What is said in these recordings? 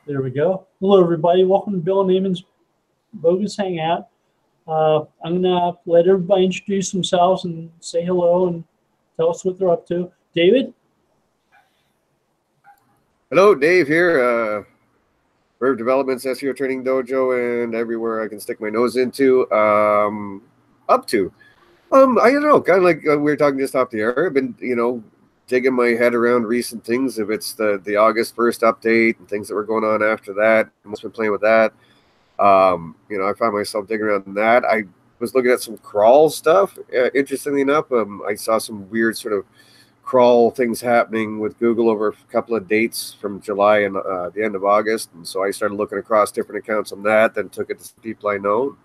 There we go. Hello, everybody. Welcome to Bill and Ammon's Bogus Hangout. I'm going to let everybody introduce themselves and say hello and tell us what they're up to. David? Hello, Dave here. Verb Development's SEO Training Dojo and everywhere I can stick my nose into. Up to. I don't know, kind of like we were talking just off the air. I've been, digging my head around recent things. If it's the August 1st update and things that were going on after that, I must have been playing with that. I found myself digging around in that. I was looking at some crawl stuff. Interestingly enough, I saw some weird sort of crawl things happening with Google over a couple of dates from July and the end of August. And so I started looking across different accounts on that, then took it to some people I know.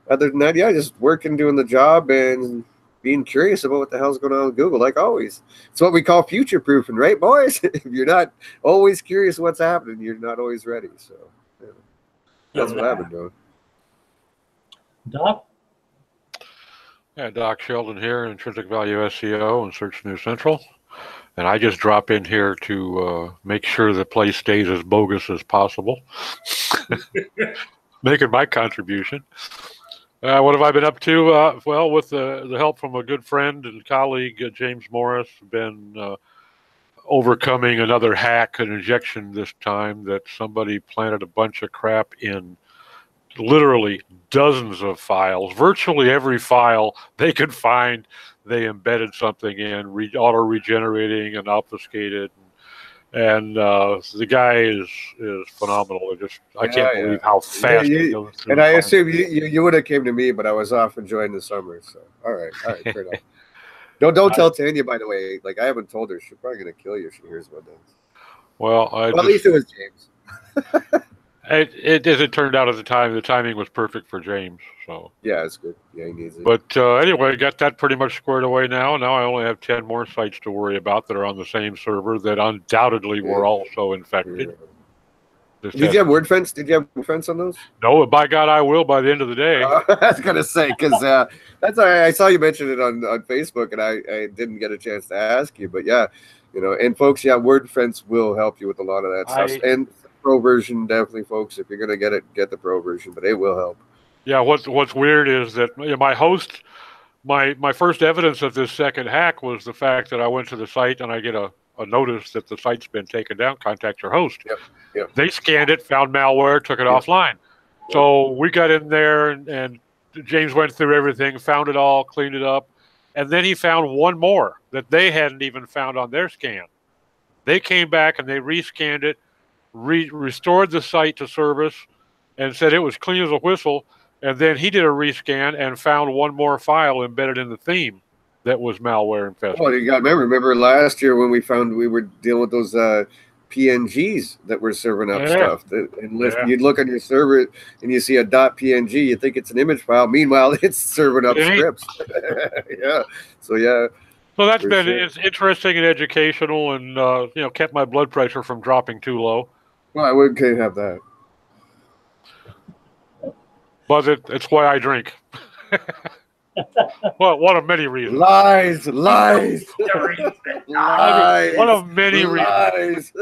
Other than that, yeah, just working, doing the job, and being curious about what the hell's going on with Google, like always. It's what we call future-proofing, right, boys? If you're not always curious what's happening, you're not always ready. So that's what I've been doing. Doc? Yeah, Doc Sheldon here, Intrinsic Value SEO and Search News Central. And I just drop in here to make sure the place stays as bogus as possible. Making my contribution. What have I been up to? Well, with the help from a good friend and colleague, James Morris, been overcoming another hack, an injection this time, that somebody planted a bunch of crap in literally dozens of files. Virtually every file they could find, they embedded something in, auto-regenerating and obfuscated. And the guy is phenomenal. I can't believe how fast he goes through. And I assume you would have came to me, but I was off enjoying the summer. So all right, fair enough. Don't tell Tanya, by the way. Like, I haven't told her. She's probably gonna kill you if she hears about this. Well, at least it was James. As it turned out at the time, the timing was perfect for James. So yeah, it's good. Yeah, he needs it. But anyway, got that pretty much squared away now. Now I only have 10 more sites to worry about that are on the same server that undoubtedly were also infected. Yeah. Did you have WordFence? Did you have WordFence on those? No, by God, I will by the end of the day. I was gonna say, because that's I saw you mention it on Facebook, and I didn't get a chance to ask you, but yeah, and folks, yeah, WordFence will help you with a lot of that stuff. And Pro version, definitely, folks. If you're gonna get it, get the Pro version, but it will help. Yeah, what's weird is that my host, my first evidence of this second hack was the fact that I went to the site and I get a notice that the site's been taken down. Contact your host. Yep. They scanned it, found malware, took it offline. So we got in there and James went through everything, found it all, cleaned it up, and then he found one more that they hadn't even found on their scan. They came back and they rescanned it, restored the site to service, and said it was clean as a whistle. And then he did a rescan and found one more file embedded in the theme that was malware infested. Well, you got remember last year when we were dealing with those PNGs that were serving up stuff. You'd look on your server and you see a .png, you think it's an image file. Meanwhile, it's serving up scripts. Yeah. So yeah. So that's been it's interesting and educational, and kept my blood pressure from dropping too low. Well, I can't have that. But it's why I drink. Well, one of many reasons. Lies. One of many reasons.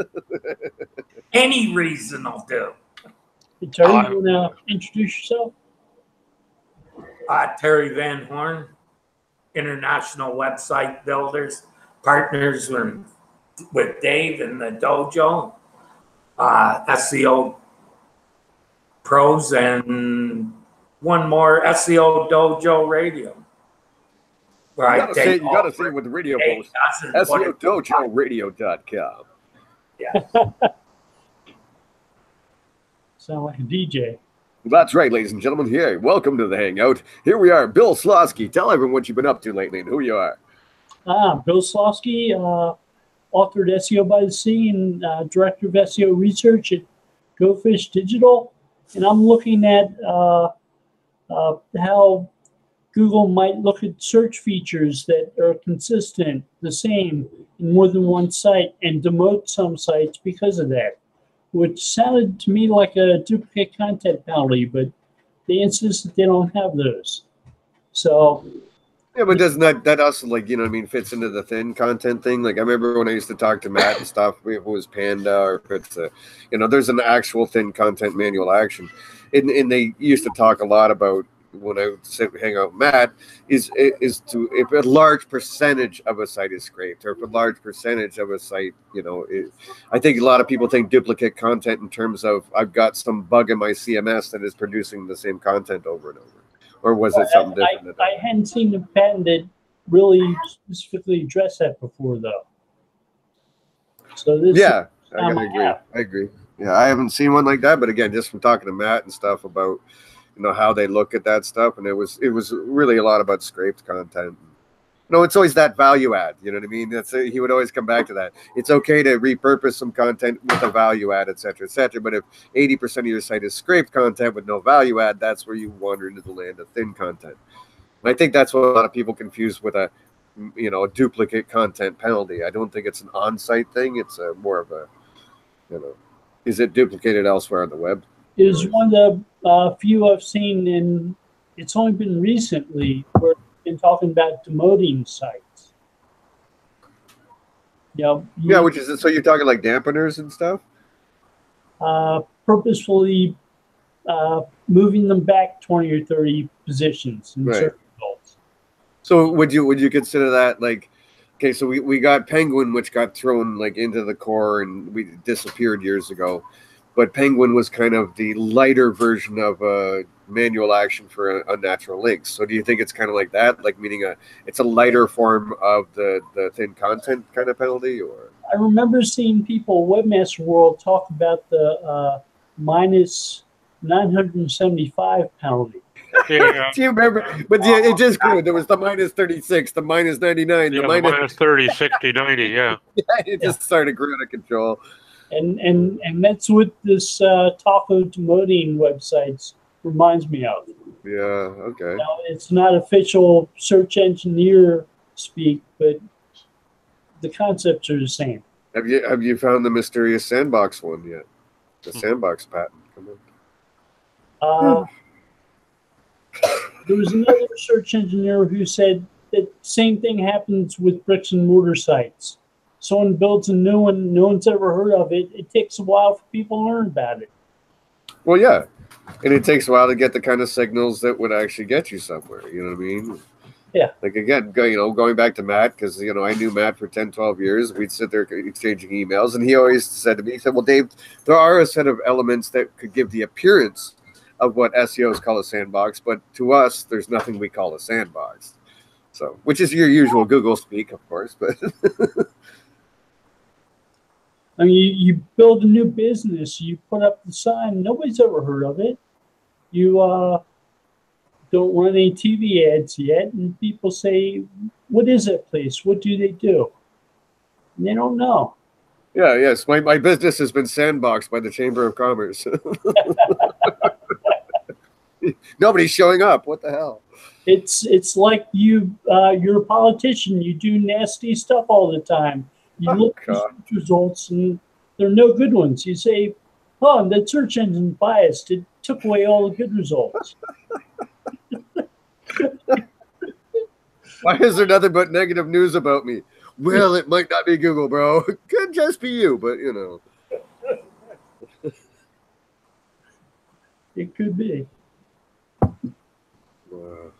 Any reason will do. Hey, Terry, you want to introduce yourself? Terry Van Horn, International Website Builders, partners with Dave and the dojo, SEO Pros, and one more, SEO Dojo Radio. Where you gotta say it with the radio post. SEODojoRadio.com. Yeah. Sound like a DJ. That's right, ladies and gentlemen. Here, welcome to the Hangout. Here we are, Bill Slosky. Tell everyone what you've been up to lately and who you are. Bill Slosky, authored SEO by the Sea and director of SEO research at GoFish Digital. And I'm looking at how Google might look at search features that are consistent, the same in more than one site, and demote some sites because of that, which sounded to me like a duplicate content penalty, but they insist that they don't have those. So Yeah, but doesn't that also, like, you know what I mean, fits into the thin content thing? Like, I remember when I used to talk to Matt and stuff, if it was Panda or if it's you know, there's an actual thin content manual action, and they used to talk a lot about, when I would hang out with Matt, is to, if a large percentage of a site is scraped, or if a large percentage of a site, you know, I think a lot of people think duplicate content in terms of, I've got some bug in my CMS that is producing the same content over and over. Or was it something different? I hadn't seen a patent that really specifically addressed that before, though. So this, yeah, I agree. Yeah, I haven't seen one like that, but again, just from talking to Matt and stuff about, you know, how they look at that stuff, and it was really a lot about scraped content. No, it's always that value add. You know what I mean? He would always come back to that. It's okay to repurpose some content with a value add, et cetera, et cetera. But if 80% of your site is scraped content with no value add, that's where you wander into the land of thin content. And I think that's what a lot of people confuse with a, you know, a duplicate content penalty. I don't think it's an on-site thing. It's more of a, you know, is it duplicated elsewhere on the web? It is one of the few I've seen, and it's only been recently where been talking about demoting sites. Yeah, which is, so you're talking like dampeners and stuff? Purposefully moving them back 20 or 30 positions in certain results. So would you consider that, like, okay, so we got Penguin, which got thrown like into the core and we disappeared years ago, but Penguin was kind of the lighter version of manual action for unnatural links. So do you think it's kind of like that, like meaning it's a lighter form of the thin content kind of penalty? Or I remember seeing people Webmaster World talk about the minus 975 penalty. Yeah. Do you remember? But yeah, it just grew. There was the minus 36, the minus 99, the minus 30, 60, 90. Yeah. It just started growing out of control. And that's what this taco demoting websites reminds me of. Yeah, okay. Now, it's not official search engineer speak, but the concepts are the same. Have you found the mysterious sandbox one yet? The sandbox patent. Come on. There was another search engineer who said that same thing happens with bricks and mortar sites. Someone builds a new one, no one's ever heard of it. It takes a while for people to learn about it. Well, yeah. And it takes a while to get the kind of signals that would actually get you somewhere. You know what I mean? Yeah. Like, again, going back to Matt, because, you know, I knew Matt for 10, 12 years. We'd sit there exchanging emails. And he always said to me, he said, well, Dave, there are a set of elements that could give the appearance of what SEOs call a sandbox. But to us, there's nothing we call a sandbox. So, which is your usual Google speak, of course. But I mean, you build a new business, you put up the sign, nobody's ever heard of it. You don't run any TV ads yet, and people say, what is that place? What do they do? And they don't know. Yeah, yes. My business has been sandboxed by the Chamber of Commerce. Nobody's showing up. What the hell? It's like you're a politician. You do nasty stuff all the time. You look at search results, and they're no good ones. You say, oh, that search engine biased. It took away all the good results. Why is there nothing but negative news about me? Well, it might not be Google, bro. It could just be you, but, you know. It could be. But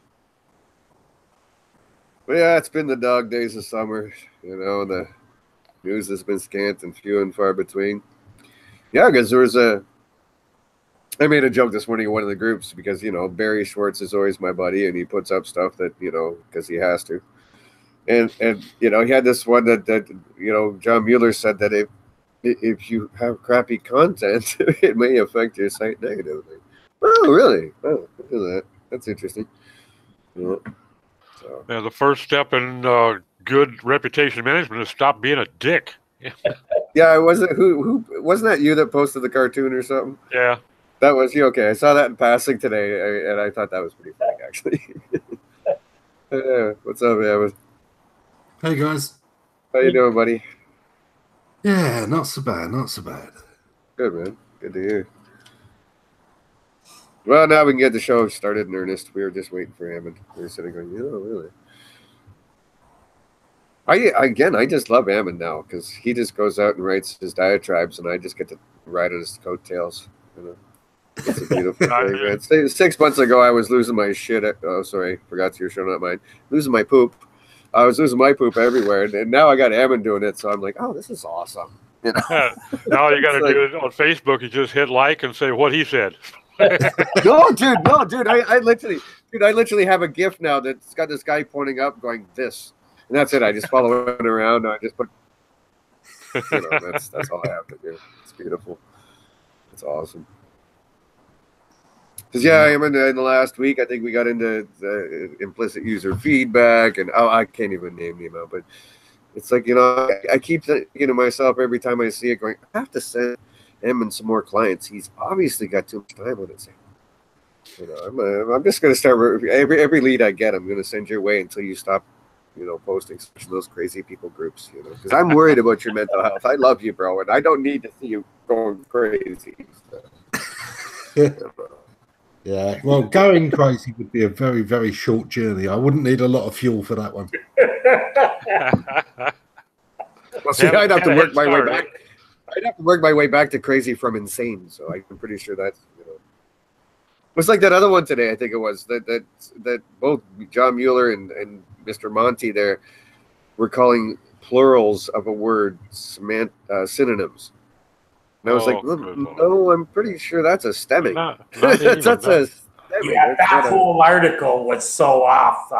yeah, it's been the dog days of summer. You know, the news has been scant and few and far between. Yeah, because there was I made a joke this morning in one of the groups because, you know, Barry Schwartz is always my buddy and he puts up stuff that, you know, because he has to. And you know, he had this one that you know, John Mueller said that if you have crappy content, it may affect your site negatively. Oh, really? Oh, look at that. That's interesting. Yeah. So. Yeah, the first step in good reputation management is stop being a dick. Yeah, who wasn't that you that posted the cartoon or something? Yeah. That was you. Okay, I saw that in passing today, and I thought that was pretty funny, actually. What's up, Ammon? Hey, guys. How you doing, buddy? Yeah, not so bad, not so bad. Good, man. Good to hear. Well, now we can get the show started in earnest. We were just waiting for Ammon. We were sitting going, oh, really? I just love Ammon now because he just goes out and writes his diatribes, and I just get to ride on his coattails. You know? It's a beautiful thing, man. 6 months ago, I was losing my shit. Oh, sorry, forgot to your show, not mine. Losing my poop. I was losing my poop everywhere, and now I got Ammon doing it, so I'm like, oh, this is awesome. You know? Yeah. Now you got to do it on Facebook. You just hit like and say what he said. No, dude. I literally have a GIF now that's got this guy pointing up, going this, and that's it. I just follow it around. I just put. You know, that's all I have to do. It's beautiful. It's awesome. Because I mean, in the last week, I think we got into the implicit user feedback, and I can't even name the amount, but it's like, you know, I keep thinking to myself every time I see it, going, I have to send him and some more clients. He's obviously got too much time on his hands. You know, I'm just going to start every lead I get. I'm going to send your way until you stop, you know, posting those crazy people groups. You know, because I'm worried about your mental health. I love you, bro, and I don't need to see you going crazy. Yeah, well, going crazy would be a very, very short journey. I wouldn't need a lot of fuel for that one. Well, see, I'd have to work my way back. I'd have to work my way back to crazy from insane. So I'm pretty sure that's, you know, it was like that other one today. I think it was that both John Mueller and Mr. Monty there were calling plurals of a word synonyms. And I was like, no, I'm pretty sure that's a stemming. That's a stemming. Yeah, that whole article was so off.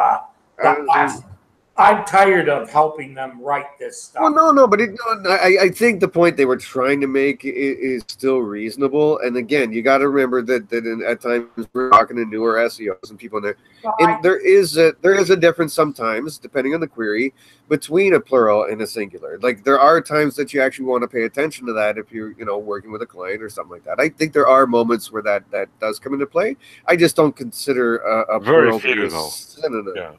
I'm tired of helping them write this stuff. Well, no, but I think the point they were trying to make is still reasonable. And again, you got to remember that at times we're talking to newer SEOs and people in there, and there is a difference sometimes, depending on the query, between a plural and a singular. Like there are times that you actually want to pay attention to that if you're, you know, working with a client or something like that. I think there are moments where that does come into play. I just don't consider a plural to be a synonym. Yeah.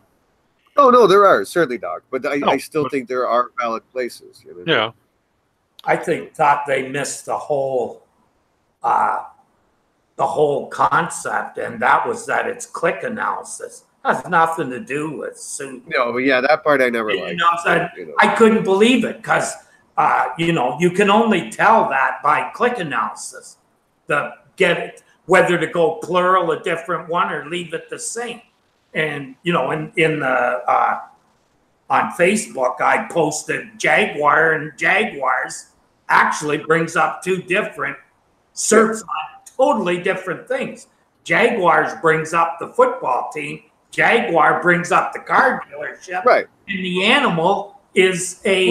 No, there are certainly, Doc, but I still think there are valid places. You know? Yeah, I thought they missed the whole concept, and that was that it's click analysis. It has nothing to do with suit. No, but yeah, that part I never liked. I couldn't believe it because you know, you can only tell that by click analysis. Get it whether to go plural, a different one, or leave it the same. And, you know, in the on Facebook, I posted Jaguar, and Jaguars actually brings up two different SERPs on totally different things. Jaguars brings up the football team. Jaguar brings up the car dealership. Right. And the animal is a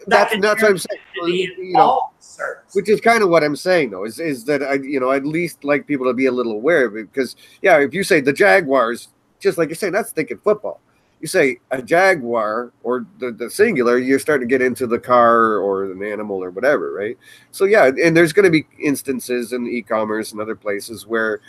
That's what I'm saying. You know, which is kind of what I'm saying, though, is that I'd at least like people to be a little aware of it, because if you say the Jaguars, just like you're saying, that's thinking football. You say a Jaguar or the singular, you're starting to get into the car or an animal or whatever, right? So and there's going to be instances in e-commerce and other places where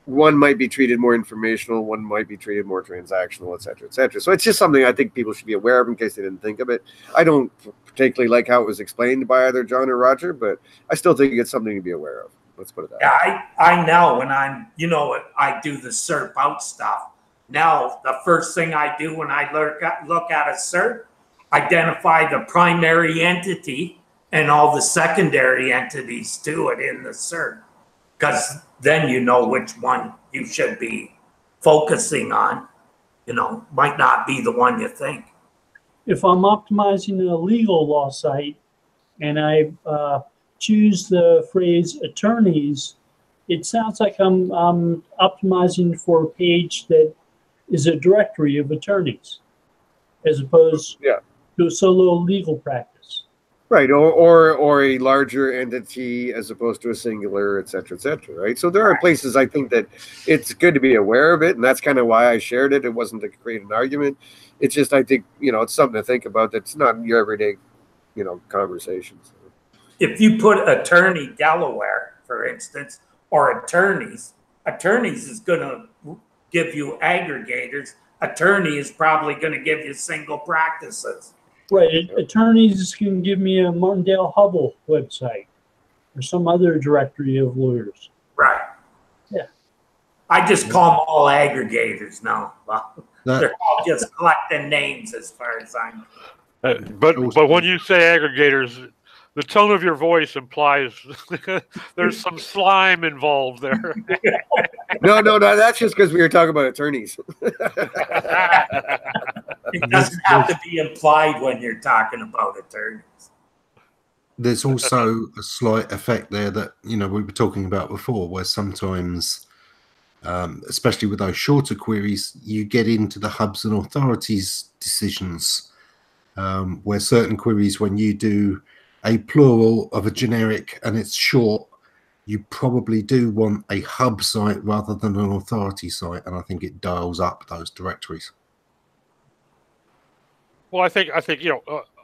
one might be treated more informational, one might be treated more transactional, et cetera, et cetera. So it's just something I think people should be aware of in case they didn't think of it. I don't particularly like how it was explained by either John or Roger, but I still think it's something to be aware of. Let's put it that way. I know when I do the SERP out stuff. Now, the first thing I do when I look at a SERP, identify the primary entity and all the secondary entities to it in the SERP, because then you know which one you should be focusing on. You know, might not be the one you think. If I'm optimizing a legal law site and I choose the phrase attorneys, it sounds like I'm optimizing for a page that is a directory of attorneys, as opposed to a solo legal practice. Right, or a larger entity as opposed to a singular, et cetera, right? So there are places I think that it's good to be aware of it, and that's kind of why I shared it. It wasn't to create an argument. It's just I think, it's something to think about that's not in your everyday, conversations. If you put attorney Delaware, for instance, or attorneys is going to give you aggregators. Attorney is probably going to give you single practices. Right. Attorneys can give me a Martindale Hubble website or some other directory of lawyers. Right. Yeah. I just call them all aggregators now. Well, they're all just collecting names as far as I'm. But when you say aggregators, the tone of your voice implies there's some slime involved there. No, that's just because we were talking about attorneys. It doesn't have to be implied when you're talking about attorneys. There's also a slight effect there that, we were talking about before, where sometimes, especially with those shorter queries, you get into the hubs and authorities decisions, where certain queries, when you do a plural of a generic and it's short, you probably do want a hub site rather than an authority site, and I think it dials up those directories. Well, I think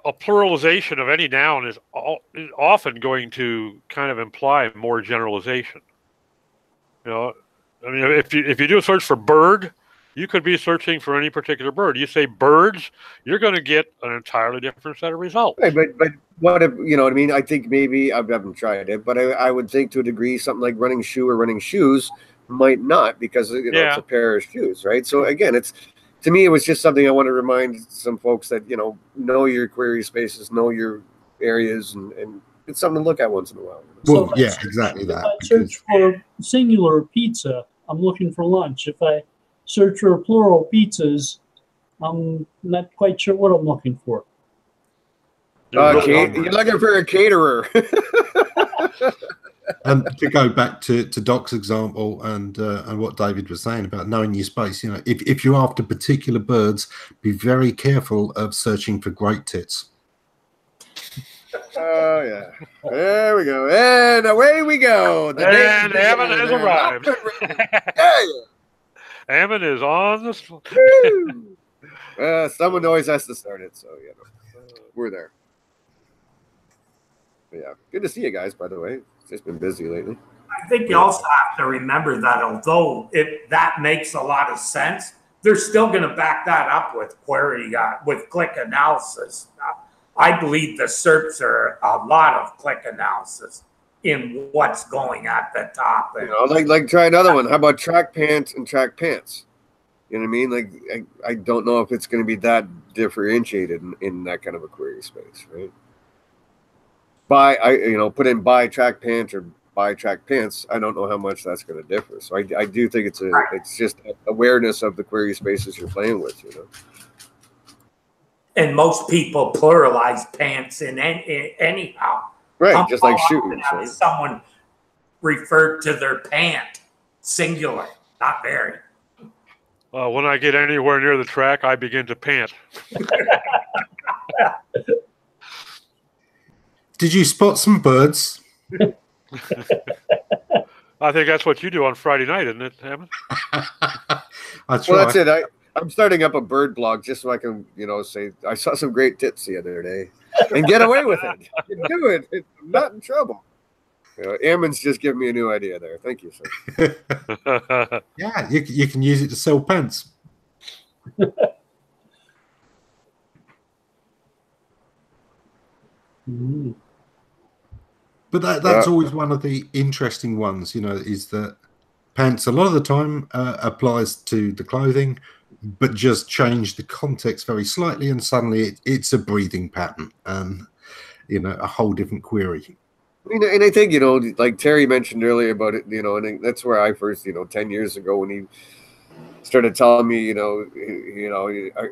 a pluralization of any noun is often going to kind of imply more generalization. I mean, if you do a search for bird, you could be searching for any particular bird. You say birds, you're going to get an entirely different set of results. Right, but what if, you know what I mean? I think maybe, I haven't tried it, but I would think to a degree something like running shoe or running shoes might not, because it's a pair of shoes, right? So again, to me, it was just something I want to remind some folks that, know your query spaces, know your areas, and it's something to look at once in a while. Well, yeah, exactly that. If I search for singular pizza, I'm looking for lunch. If I search for plural pizzas, I'm not quite sure what I'm looking for. You're looking for a caterer. And to go back to Doc's example and what David was saying about knowing your space, if you're after particular birds, be very careful of searching for great tits. Oh, yeah. There we go. And away we go. And Ammon has arrived. Yeah. Ammon is on the... Someone always has to start it, so, we're there. But yeah. Good to see you guys, by the way. It's just been busy lately. I think you also have to remember that although that makes a lot of sense, they're still going to back that up with with click analysis. I believe the SERPs are a lot of click analysis in what's going at the top. And, like try another one. How about track pants and track pants? You know what I mean? Like I don't know if it's going to be that differentiated in that kind of a query space, right? Put in buy track pants or buy track pants. I don't know how much that's going to differ. So I do think it's just awareness of the query spaces you're playing with, And most people pluralize pants in anyhow. Right, just like shoes. Right? Someone referred to their pant, singular, not very. When I get anywhere near the track, I begin to pant. Did you spot some birds? I think that's what you do on Friday night, isn't it, Ammon? That's it. I'm starting up a bird blog just so I can, say I saw some great tits the other day and get away with it. I can do it. I'm not in trouble. Ammon's just giving me a new idea there. Thank you, sir. Yeah, you can use it to sell pants. But that's always one of the interesting ones, is that pants a lot of the time applies to the clothing, but just change the context very slightly, and suddenly it's a breathing pattern, a whole different query. And I think, like Terry mentioned earlier about it, and that's where I first, 10 years ago when he started telling me,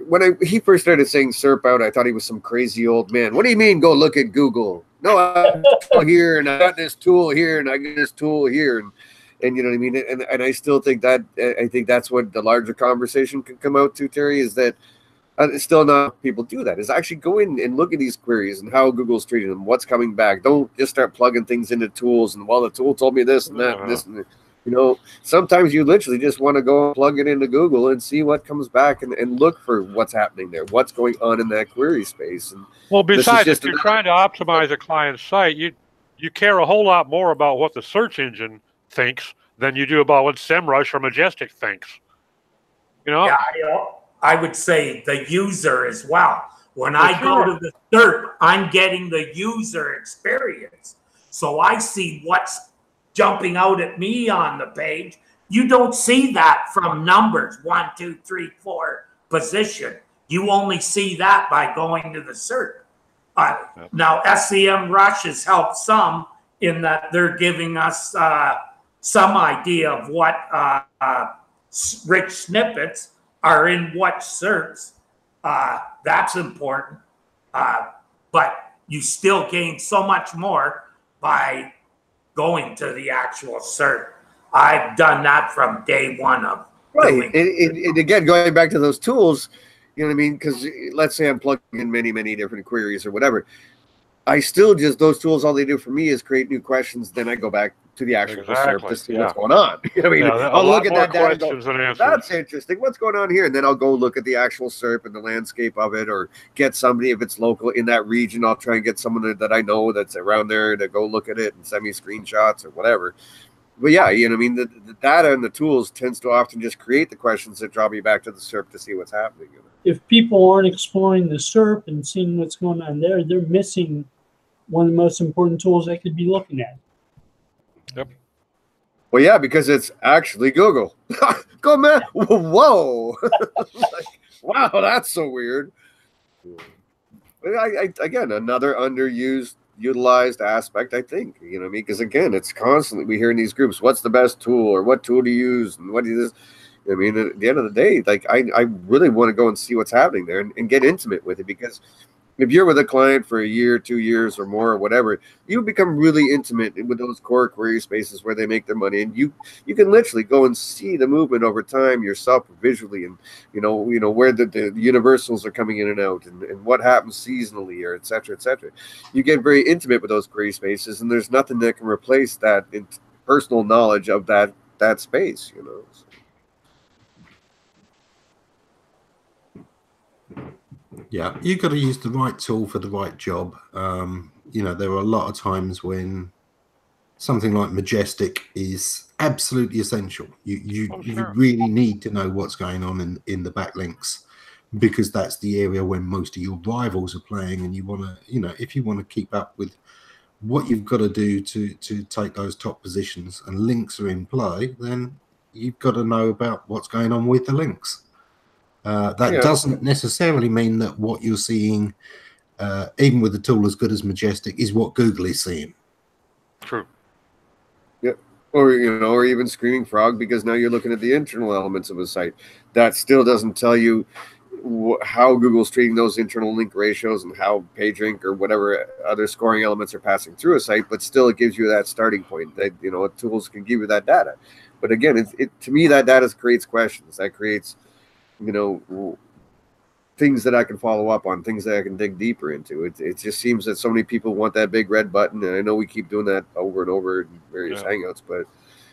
when he first started saying SERP out, I thought he was some crazy old man. What do you mean go look at Google? No, I'm here and I got this tool here and I got this tool here. And you know what I mean? And I still think that's what the larger conversation can come out to, Terry, is that it's still not people do that. Is actually go in and look at these queries and how Google's treating them, what's coming back. Don't just start plugging things into tools and the tool told me this and that and this and that. Sometimes you literally just want to go and plug it into Google and see what comes back and look for what's happening there, what's going on in that query space. And well, besides, if you're trying to optimize a client's site, you care a whole lot more about what the search engine thinks than you do about what SEMrush or Majestic thinks. Yeah, I would say the user as well. When I go to the SERP, I'm getting the user experience. So I see what's jumping out at me on the page. You don't see that from numbers 1, 2, 3, 4 position. You only see that by going to the SERP. Now, SEM Rush has helped some in that they're giving us some idea of what rich snippets are in what SERPs. That's important. But you still gain so much more by going to the actual SERP. I've done that from day one of right. And again, going back to those tools, you know what I mean? Because let's say I'm plugging in many, many different queries or whatever. I still just, those tools, all they do for me is create new questions. Then I go back to the actual SERP to see what's going on. You know what I mean? I'll look at that data and go, that's interesting. What's going on here? And then I'll go look at the actual SERP and the landscape of it, or get somebody, if it's local in that region, I'll try and get someone that I know that's around there to go look at it and send me screenshots or whatever. But yeah, you know what I mean? The data and the tools tends to often just create the questions that draw me back to the SERP to see what's happening. You know? If people aren't exploring the SERP and seeing what's going on there, they're missing one of the most important tools they could be looking at. Yep. Well, yeah, because it's actually Google. Go, man. Whoa. Like, wow, that's so weird. Again, another utilized aspect, I think. You know what I mean? Because, again, it's constantly, we hear in these groups, what's the best tool, or what tool to use, and what do you this. I mean, at the end of the day, like, I really want to go and see what's happening there and get intimate with it, because if you're with a client for a year, 2 years or more or whatever, you become really intimate with those core query spaces where they make their money, and you can literally go and see the movement over time yourself visually, and you know where the universals are coming in and out, and what happens seasonally, or et cetera, et cetera. You get very intimate with those query spaces, and there's nothing that can replace that personal knowledge of that space, you know. So. Yeah, you've got to use the right tool for the right job. You know, there are a lot of times when something like Majestic is absolutely essential. You really need to know what's going on in the backlinks, because that's the area when most of your rivals are playing, and you want to, you know, if you want to keep up with what you've got to do to take those top positions and links are in play, then you've got to know about what's going on with the links. That doesn't necessarily mean that what you're seeing, even with a tool as good as Majestic, is what Google is seeing. True. Yep. Or, you know, or even Screaming Frog, because now you're looking at the internal elements of a site. That still doesn't tell you how Google's treating those internal link ratios and how PageRank or whatever other scoring elements are passing through a site, but still it gives you that starting point. That, you know, tools can give you that data. But again, to me, that data creates questions. That creates, you know, things that I can follow up on, things that I can dig deeper into. It just seems that so many people want that big red button, and I know we keep doing that over and over in various Hangouts, but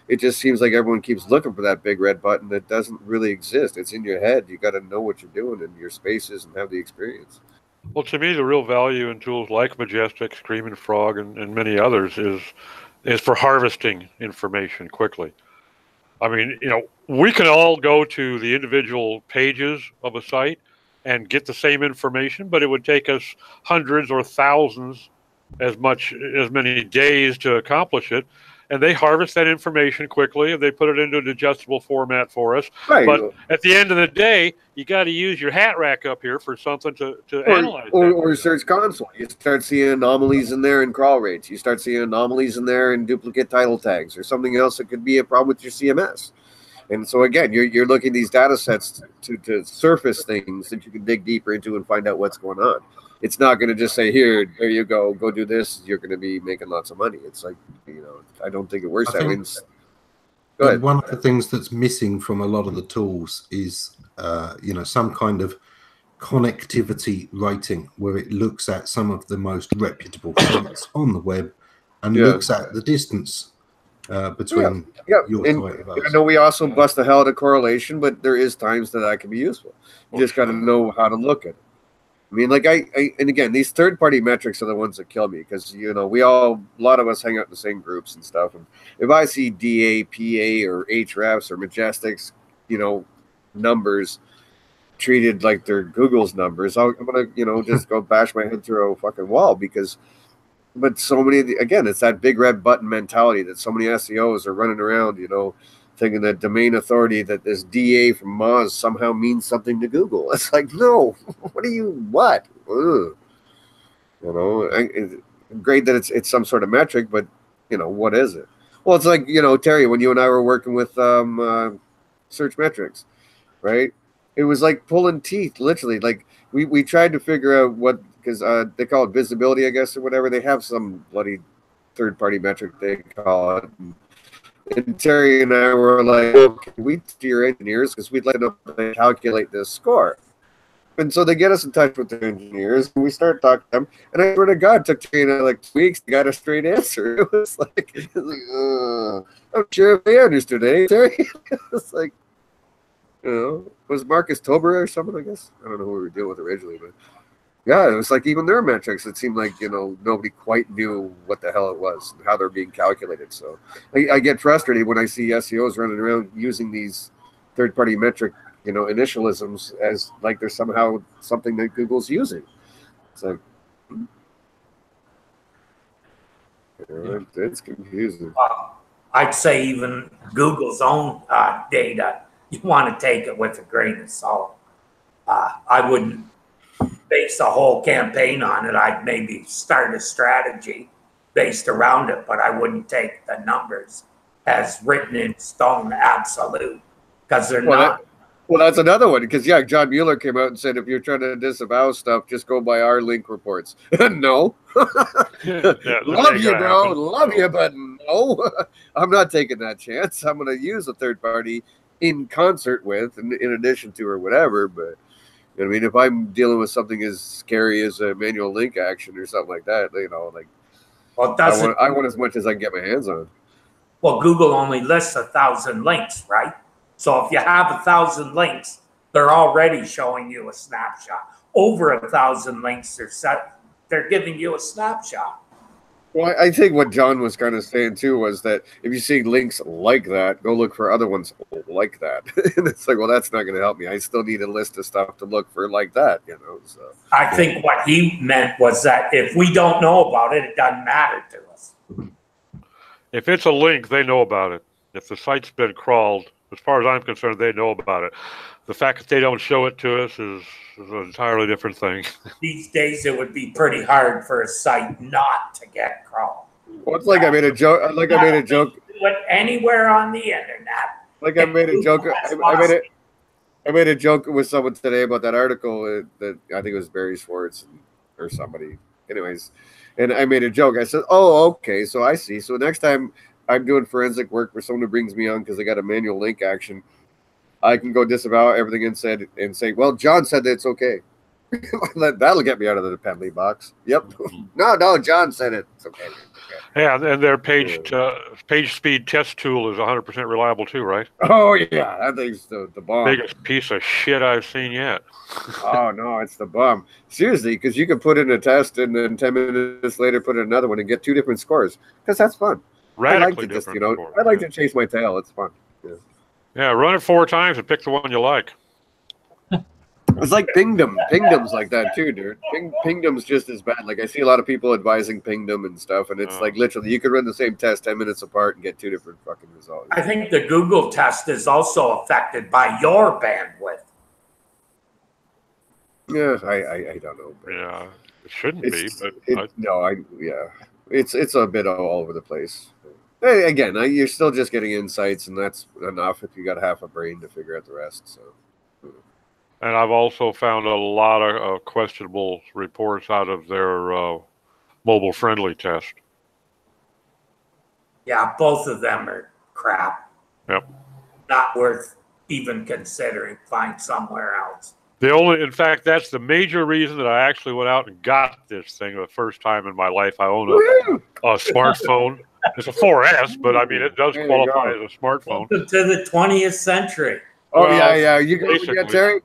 it just seems like everyone keeps looking for that big red button that doesn't really exist. It's in your head. You got to know what you're doing in your spaces and have the experience. Well, to me, the real value in tools like Majestic, Screaming Frog, and many others is for harvesting information quickly. I mean, you know, we can all go to the individual pages of a site and get the same information, but it would take us hundreds or thousands as many days to accomplish it. And they harvest that information quickly, and they put it into a digestible format for us. Right. But at the end of the day, you got to use your hat rack up here for something to analyze. Or Search Console. You start seeing anomalies in there in crawl rates. You start seeing anomalies in there in duplicate title tags, or something else that could be a problem with your CMS. And so again, you're looking at these data sets to surface things that you can dig deeper into and find out what's going on. It's not going to just say, there you go do this. You're going to be making lots of money. It's like, you know, I don't think it works that way. Go ahead. One of the things that's missing from a lot of the tools is, you know, some kind of connectivity rating where it looks at some of the most reputable sites on the web and looks at the distance between your site. I know we also bust the hell out of correlation, but there is times that can be useful. You just got to know how to look at it. I mean, like and again, these third-party metrics are the ones that kill me, because, you know, a lot of us hang out in the same groups and stuff. And if I see DA, PA, or Hrefs or Majestics, you know, numbers treated like they're Google's numbers, I'm gonna, you know, just go bash my head through a fucking wall, but so many, again, it's that big red button mentality that so many SEOs are running around, you know, thinking that domain authority, that this DA from Moz somehow means something to Google. It's like, no, what? Ugh. You know, it's great that it's some sort of metric, but you know, what is it? Well, it's like, you know, Terry, when you and I were working with search metrics, right? It was like pulling teeth, literally. Like we tried to figure out what, because they call it visibility, I guess, or whatever. They have some bloody third-party metric they call it. And Terry and I were like, well, can we talk to your engineers, because we'd like to know how they calculate this score. And so they get us in touch with the engineers, and we start talking to them. And I swear to God, it took Terry and I like 2 weeks to get a straight answer. It was like I'm sure if they understood it, Terry. It's like, you know, was Marcus Tober or something, I guess? I don't know who we were dealing with originally, but yeah, it was like even their metrics, it seemed like, you know, nobody quite knew what the hell it was and how they're being calculated. So I get frustrated when I see SEOs running around using these third-party metric, you know, initialisms as like there's somehow something that Google's using. It's like, you know, it's confusing. I'd say even Google's own data, you want to take it with a grain of salt. I wouldn't base a whole campaign on it. I'd maybe start a strategy based around it, but I wouldn't take the numbers as written in stone absolute, because they're not. Well, that's another one, because yeah, John Mueller came out and said, if you're trying to disavow stuff, just go by our link reports. No. Love you, bro. Love you, but no. I'm not taking that chance. I'm going to use a third party in concert with, and in addition to, or whatever. But I mean, if I'm dealing with something as scary as a manual link action or something like that, you know, like, well, I want as much as I can get my hands on. Well, Google only lists 1,000 links, right? So if you have 1,000 links, they're already showing you a snapshot. Over 1,000 links, they're giving you a snapshot. Well, I think what John was kind of saying too was that if you see links like that, go look for other ones like that. And it's like, well, that's not going to help me. I still need a list of stuff to look for like that, you know. So I think what he meant was that if we don't know about it, it doesn't matter to us. If it's a link, they know about it. If the site's been crawled, as far as I'm concerned, they know about it. The fact that they don't show it to us is an entirely different thing. These days, it would be pretty hard for a site not to get crawled. Well, it's like I made a joke. I made a joke. Do it anywhere on the internet. Like I made a joke. I made a joke with someone today about that article that I think it was Barry Schwartz or somebody. Anyways, and I made a joke. I said, "Oh, okay, so I see. So next time I'm doing forensic work where someone brings me on because they got a manual link action, I can go disavow everything and say, well, John said that it's okay." That'll get me out of the penalty box. Yep. No, John said it. It's okay. Yeah, and their page speed test tool is 100% reliable too, right? Oh yeah, that thing's the bomb. Biggest piece of shit I've seen yet. Oh no, it's the bomb. Seriously, because you can put in a test and then 10 minutes later put in another one and get 2 different scores. Because that's fun. Radically different. Scores, I like to chase my tail. It's fun. Yeah, run it 4 times and pick the one you like. It's like pingdom. Pingdom's like that too, dude. Pingdom's just as bad. Like I see a lot of people advising pingdom and stuff, and it's like literally you could run the same test 10 minutes apart and get 2 different fucking results. I think the Google test is also affected by your bandwidth. Yeah, I don't know. Yeah, it shouldn't be, but it's a bit all over the place. Hey, again, you're still just getting insights, and that's enough if you got half a brain to figure out the rest. So. And I've also found a lot of questionable reports out of their mobile-friendly test. Yeah, both of them are crap. Yep. Not worth even considering. Find somewhere else. In fact, that's the major reason that I actually went out and got this thing the first time in my life. I own a smartphone. It's a 4S, but I mean, it does qualify as a smartphone. Welcome to the 20th century. Oh, well, yeah. You go again, Terry?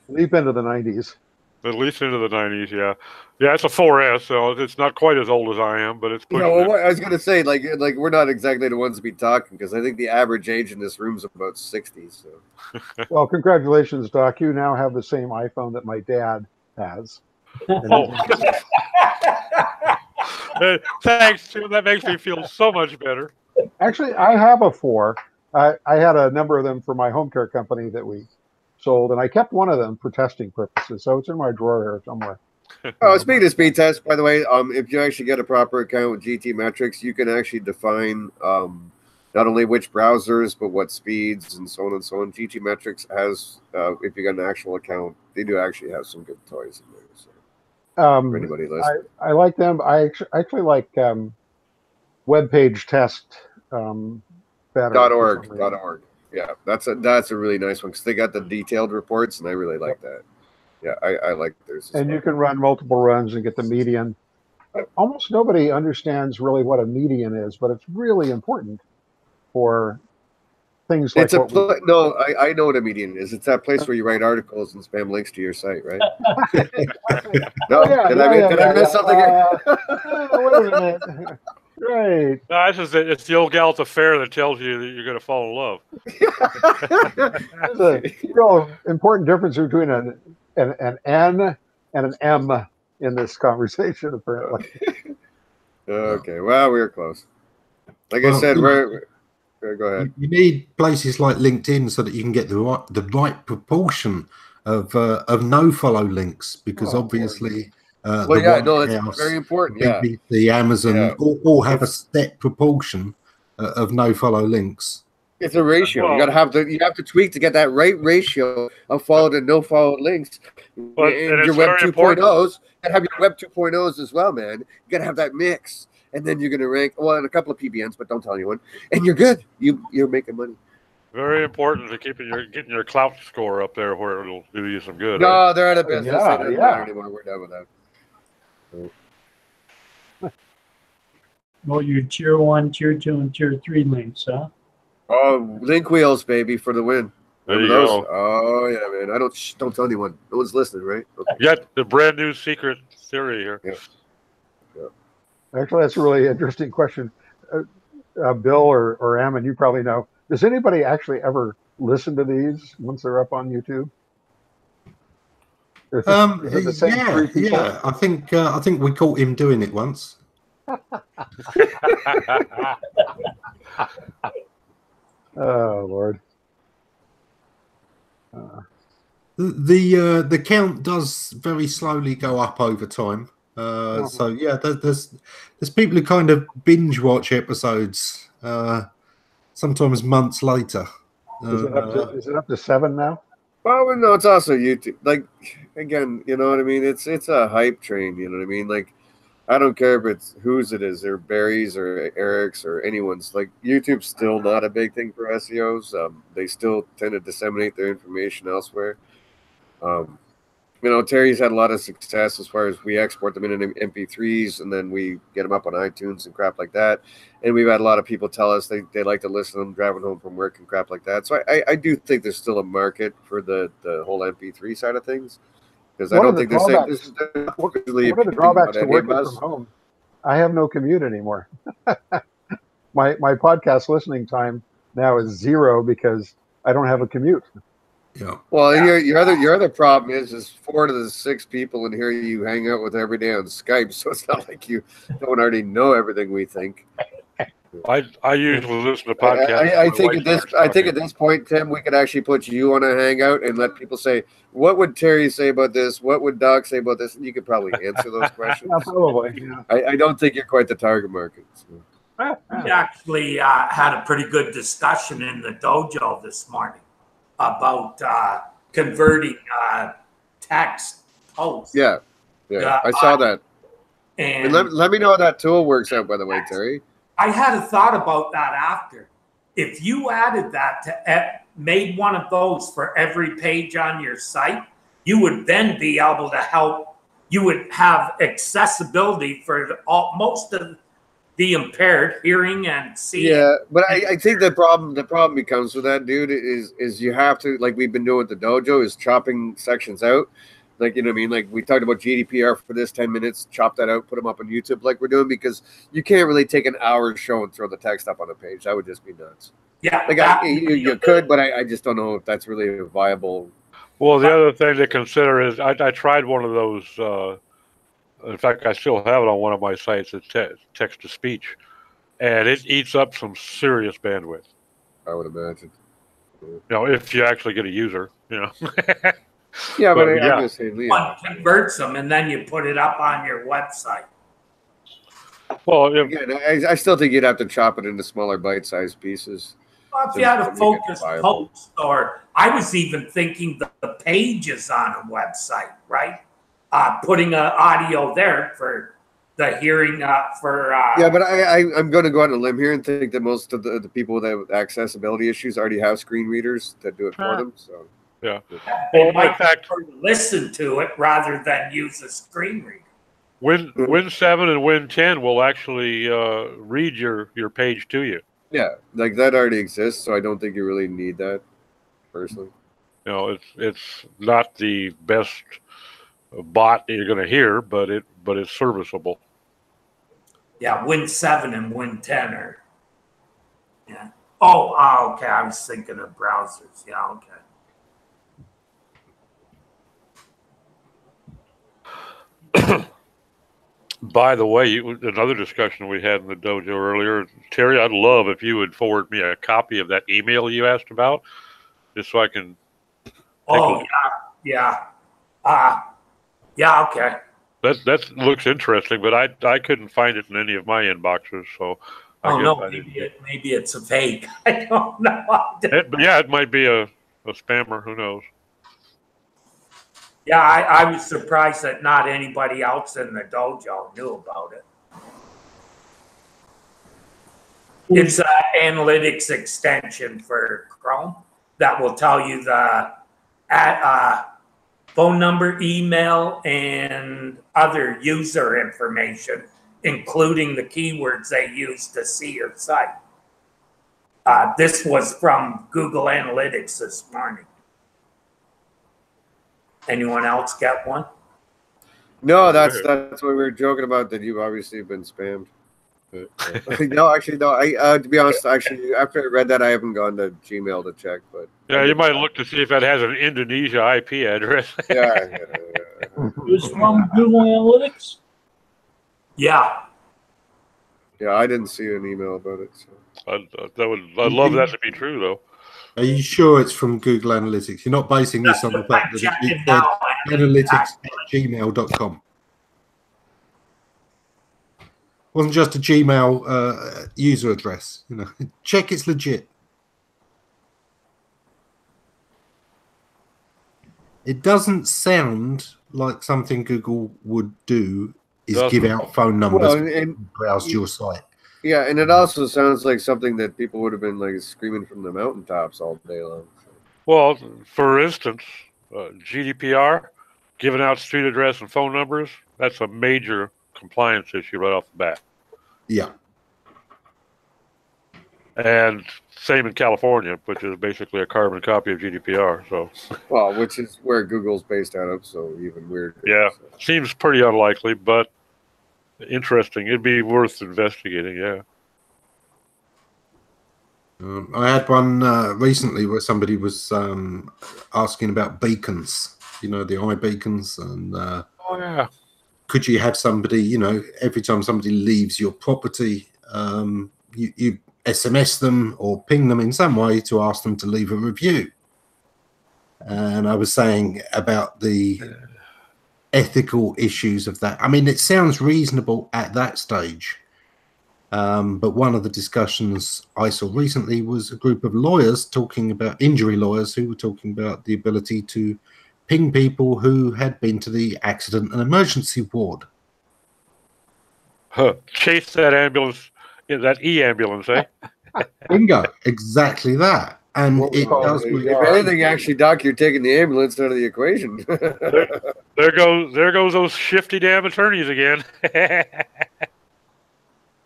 Leap into the 90s. At least into the 90s, yeah. Yeah, it's a 4S, so it's not quite as old as I am, but it's pushing it. I was going to say, like we're not exactly the ones to be talking, because I think the average age in this room is about 60. So. Well, congratulations, Doc. You now have the same iPhone that my dad has. Thanks, Tim. That makes me feel so much better. Actually, I have a 4. I had a number of them for my home care company that we sold, and I kept one of them for testing purposes. So it's in my drawer here somewhere. Oh, speaking of speed tests, by the way, if you actually get a proper account with GT Metrics, you can actually define not only which browsers, but what speeds and so on and so on. GT Metrics has, if you got an actual account, they do actually have some good toys in there. So, for anybody listening. I like them. I actually like web page test better. .org. Yeah, that's a really nice one because they got the detailed reports, and I really like that. Yeah, I like theirs. And you can run multiple runs and get the median. Almost nobody understands really what a median is, but it's really important for things like I know what a median is. It's that place where you write articles and spam links to your site, right? No, did I miss something here? Wait a minute. Right. No, it's the old gal at the fair that tells you that you're going to fall in love. There's a real important difference between an N and an M in this conversation, apparently. Okay, well, we're close. Like I said, go ahead. You need places like LinkedIn so that you can get the right proportion of no follow links, because obviously that's very important. Yeah, the Amazon all have a set proportion of no follow links. It's a ratio. You have to tweak to get that right ratio of follow to no follow links. And your Web 2.0s, and have your Web 2.0s as well, man. You gotta have that mix, and then you're gonna rank in a couple of PBNs, but don't tell anyone, and you're good. You're making money. Very important to getting your clout score up there where it'll do you some good. No, right? they're out of business. Yeah, They don't matter anymore. We're done with that. Well, your tier 1, tier 2, and tier 3 links, huh? Oh, link wheels, baby, for the win. There you those? go. Oh yeah, man. Don't tell anyone. No one's listening, right? Okay. You got the brand new secret theory here. Yeah. Actually, that's a really interesting question. Bill or Ammon, you probably know. Does anybody actually ever listen to these once they're up on YouTube? Is it the same three people? Yeah. I think we caught him doing it once. Oh Lord. The count does very slowly go up over time. So yeah, there's people who kind of binge watch episodes, sometimes months later. Is it up to 7 now? Well, no, it's also YouTube. Like, again, you know what I mean? It's a hype train. You know what I mean? Like, I don't care if it's whose it is, or Barry's or Eric's or anyone's. Like, YouTube's still not a big thing for SEOs. They still tend to disseminate their information elsewhere. You know, Terry's had a lot of success as far as we export them into MP3s and then we get them up on iTunes and crap like that. And we've had a lot of people tell us they like to listen to them driving home from work and crap like that. So I do think there's still a market for the whole MP3 side of things. Because I don't think this is what are the drawbacks to working from home? I have no commute anymore. my podcast listening time now is 0 because I don't have a commute. Yeah. Well, your other problem is 4 to the 6 people in here you hang out with every day on Skype, so it's not like you don't already know everything we think. I usually listen to podcasts. I think at this point, Tim, we could actually put you on a hangout and let people say, what would Terry say about this? What would Doc say about this? And you could probably answer those questions. Yeah, probably. Yeah. I don't think you're quite the target market. So. We actually had a pretty good discussion in the dojo this morning about converting text posts. Yeah, I saw that. And let me know how that tool works out, by the way, Terry. I had a thought about that after. If you added that to made one of those for every page on your site, you would then be able to help. You would have accessibility for most of the impaired hearing and seeing. Yeah, but I think the problem becomes with that, dude, is you have to, like we've been doing at the dojo, is chopping sections out. Like, you know what I mean? Like, we talked about GDPR for this 10 minutes, chop that out, put them up on YouTube like we're doing, because you can't really take an hour show and throw the text up on a page. That would just be nuts. Yeah. Like, you could, but I just don't know if that's really a viable. Well, the other thing to consider is I tried one of those. In fact, I still have it on one of my sites. It's text to speech. and it eats up some serious bandwidth. I would imagine. You know, if you actually get a user, you know. Yeah, but I'm yeah. just saying, One yeah. converts them, and then you put it up on your website. Well, Again, I still think you'd have to chop it into smaller bite-sized pieces. Well, if to you had a make it focused viable. post, or I was even thinking the pages on a website, right? Putting an audio there for the hearing for. Yeah, but I'm going to go out on a limb here and think that most of the people with accessibility issues already have screen readers that do it for them. So yeah. They Well, might in fact, listen to it rather than use a screen reader. Win 7 and Win 10 will actually read your page to you. yeah, like that already exists, so I don't think you really need that, personally. You know, it's not the best bot that you're going to hear, but it's serviceable. Yeah, Win 7 and Win 10 are. Yeah. Oh, okay. I was thinking of browsers. Yeah, okay. By the way, another discussion we had in the dojo earlier, Terry, I'd love if you would forward me a copy of that email you asked about, just so I can. Oh, yeah. Yeah, okay. That looks interesting, but I couldn't find it in any of my inboxes, so. Maybe it's a fake. I don't know. It might be a spammer. Who knows? Yeah, I was surprised that not anybody else in the dojo knew about it. It's an analytics extension for Chrome that will tell you the phone number, email, and other user information, including the keywords they use to see your site. This was from Google Analytics this morning. Anyone else get one? No, that's what we were joking about, that you've obviously been spammed. No. To be honest, actually, after I read that, I haven't gone to Gmail to check. But yeah, you might look to see if that has an Indonesia IP address. yeah. It was from Google Analytics? Yeah. Yeah, I didn't see an email about it. So. I'd love that to be true, though. Are you sure it's from Google Analytics? You're not basing this on the fact that it's analytics@gmail.com. Wasn't just a Gmail user address. You know, check it's legit. It doesn't sound like something Google would do. Is give out phone numbers and browse your site. Yeah, and it also sounds like something that people would have been like screaming from the mountaintops all day long. Well, for instance, GDPR, giving out street address and phone numbers, that's a major compliance issue right off the bat. Yeah. And same in California, which is basically a carbon copy of GDPR. So, well, which is where Google's based out of, so even weird. Yeah, seems pretty unlikely, but interesting. It'd be worth investigating. Yeah. I had one recently where somebody was asking about beacons. You know, the iBeacons, and oh yeah. Could you have somebody? You know, every time somebody leaves your property, you SMS them or ping them in some way to ask them to leave a review. And I was saying about the ethical issues of that. I mean, it sounds reasonable at that stage. But one of the discussions I saw recently was a group of lawyers talking about, injury lawyers, who were talking about the ability to ping people who had been to the accident and emergency ward. Chase that ambulance, that e-ambulance, eh? Bingo, exactly that. And it does. If anything, actually, Doc, you're taking the ambulance out of the equation. there goes those shifty damn attorneys again.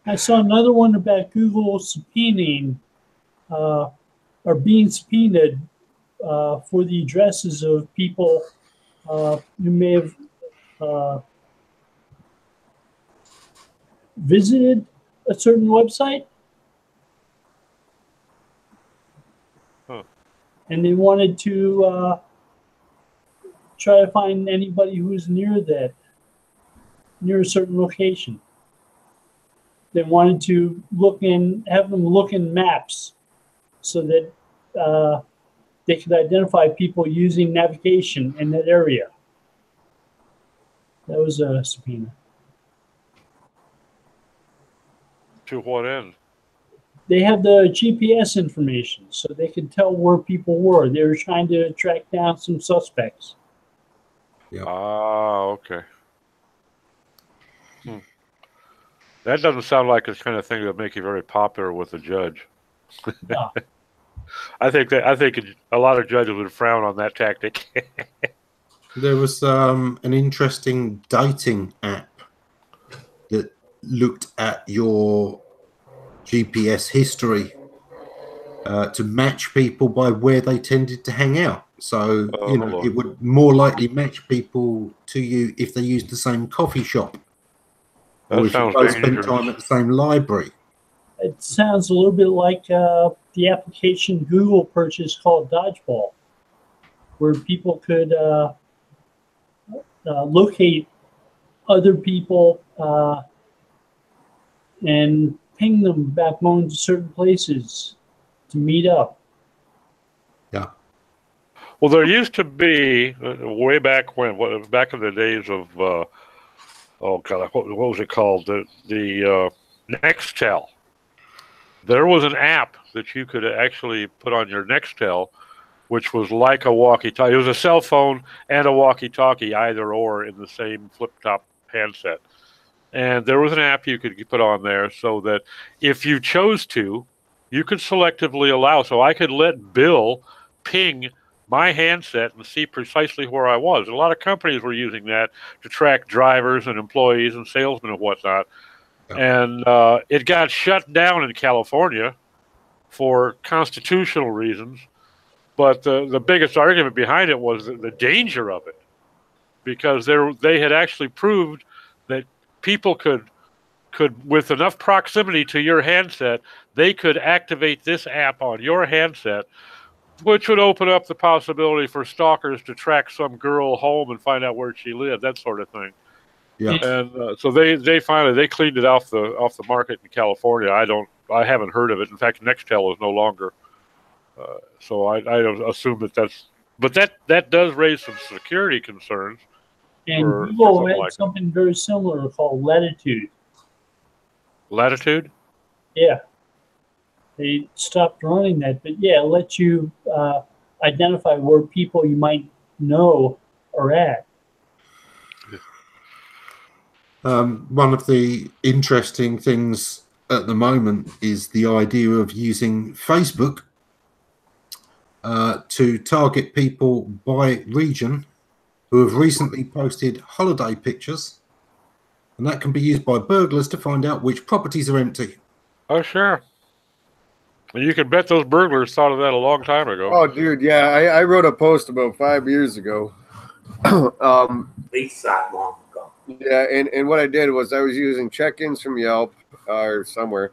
I saw another one about Google subpoenaing or being subpoenaed for the addresses of people who may have visited a certain website. Huh. And they wanted to try to find anybody who was near a certain location. They wanted to have them look in maps so that they could identify people using navigation in that area. That was a subpoena. To what end? They have the GPS information, so they could tell where people were. They were trying to track down some suspects. Yeah. Ah, okay. That doesn't sound like the kind of thing that would make you very popular with a judge. No. I think a lot of judges would frown on that tactic. There was an interesting dating app that looked at your GPS history to match people by where they tended to hang out. So, it would more likely match people to you if they used the same coffee shop. Or if you both spent time at the same library. It sounds a little bit like the application Google purchased called Dodgeball, where people could locate other people and ping them back home to certain places to meet up. Yeah. Well, there used to be way back when, back in the days of oh god, what was it called? The Nextel. There was an app that you could actually put on your Nextel, which was like a walkie-talkie. It was a cell phone and a walkie-talkie, either or, in the same flip-top handset. And there was an app you could put on there so that if you chose to, you could selectively allow. So I could let Bill ping my handset and see precisely where I was. And a lot of companies were using that to track drivers and employees and salesmen and whatnot. And it got shut down in California for constitutional reasons. But the biggest argument behind it was the danger of it, because they had actually proved that people could, with enough proximity to your handset, they could activate this app on your handset, which would open up the possibility for stalkers to track some girl home and find out where she lived, that sort of thing. Yeah. And so they finally cleaned it off the market in California. I haven't heard of it. In fact, Nextel is no longer. So I don't assume that does raise some security concerns. And Google had something very similar called Latitude. Latitude? Yeah. They stopped running that, but yeah, it lets you identify where people you might know are at. One of the interesting things at the moment is the idea of using Facebook to target people by region who have recently posted holiday pictures, and that can be used by burglars to find out which properties are empty. Oh, sure. And you can bet those burglars thought of that a long time ago. Oh, dude, yeah. I wrote a post about 5 years ago. At least that long ago. Yeah, and what I did was I was using check-ins from Yelp or somewhere,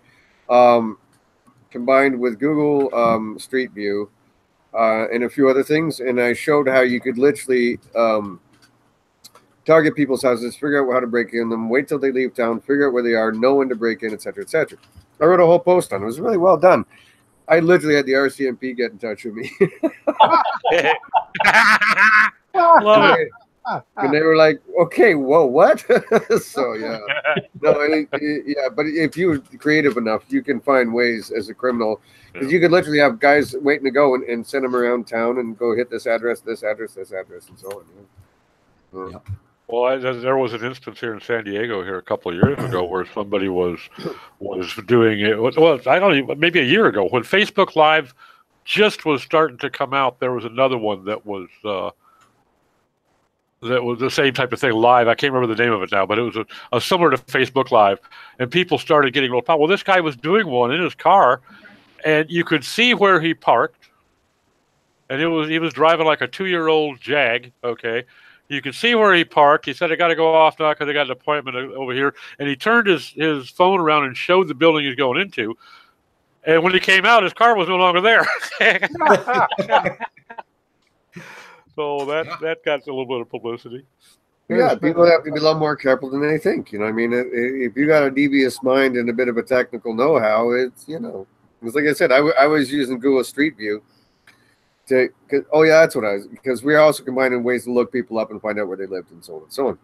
combined with Google Street View and a few other things, and I showed how you could literally target people's houses, figure out how to break in them, wait till they leave town, figure out where they are, know when to break in, etc., etc. I wrote a whole post on it. It was really well done. I literally had the RCMP get in touch with me. Love it. And they were like, okay, whoa, what? So, yeah. No, yeah, but if you're creative enough, you can find ways as a criminal. Because you could literally have guys waiting to go and send them around town and go hit this address, and so on. Yeah. Yeah. Well, there was an instance here in San Diego here a couple of years ago where somebody was doing it. Well, I don't even, maybe a year ago when Facebook Live just was starting to come out. There was another one that was the same type of thing live. I can't remember the name of it now, but it was a similar to Facebook Live, and people started getting real powerful. Well, this guy was doing one in his car, and you could see where he parked, and he was driving like a 2-year-old Jag. Okay. You can see where he parked. He said, I got to go off now because I got an appointment over here. And he turned his phone around and showed the building he was going into. And when he came out, his car was no longer there. So that got a little bit of publicity. Yeah, people have to be a lot more careful than they think. You know, I mean, if you got a devious mind and a bit of a technical know-how, it's, you know, because like I said, I was using Google Street View oh yeah, that's what I was, because we are also combining ways to look people up and find out where they lived and so on and so on,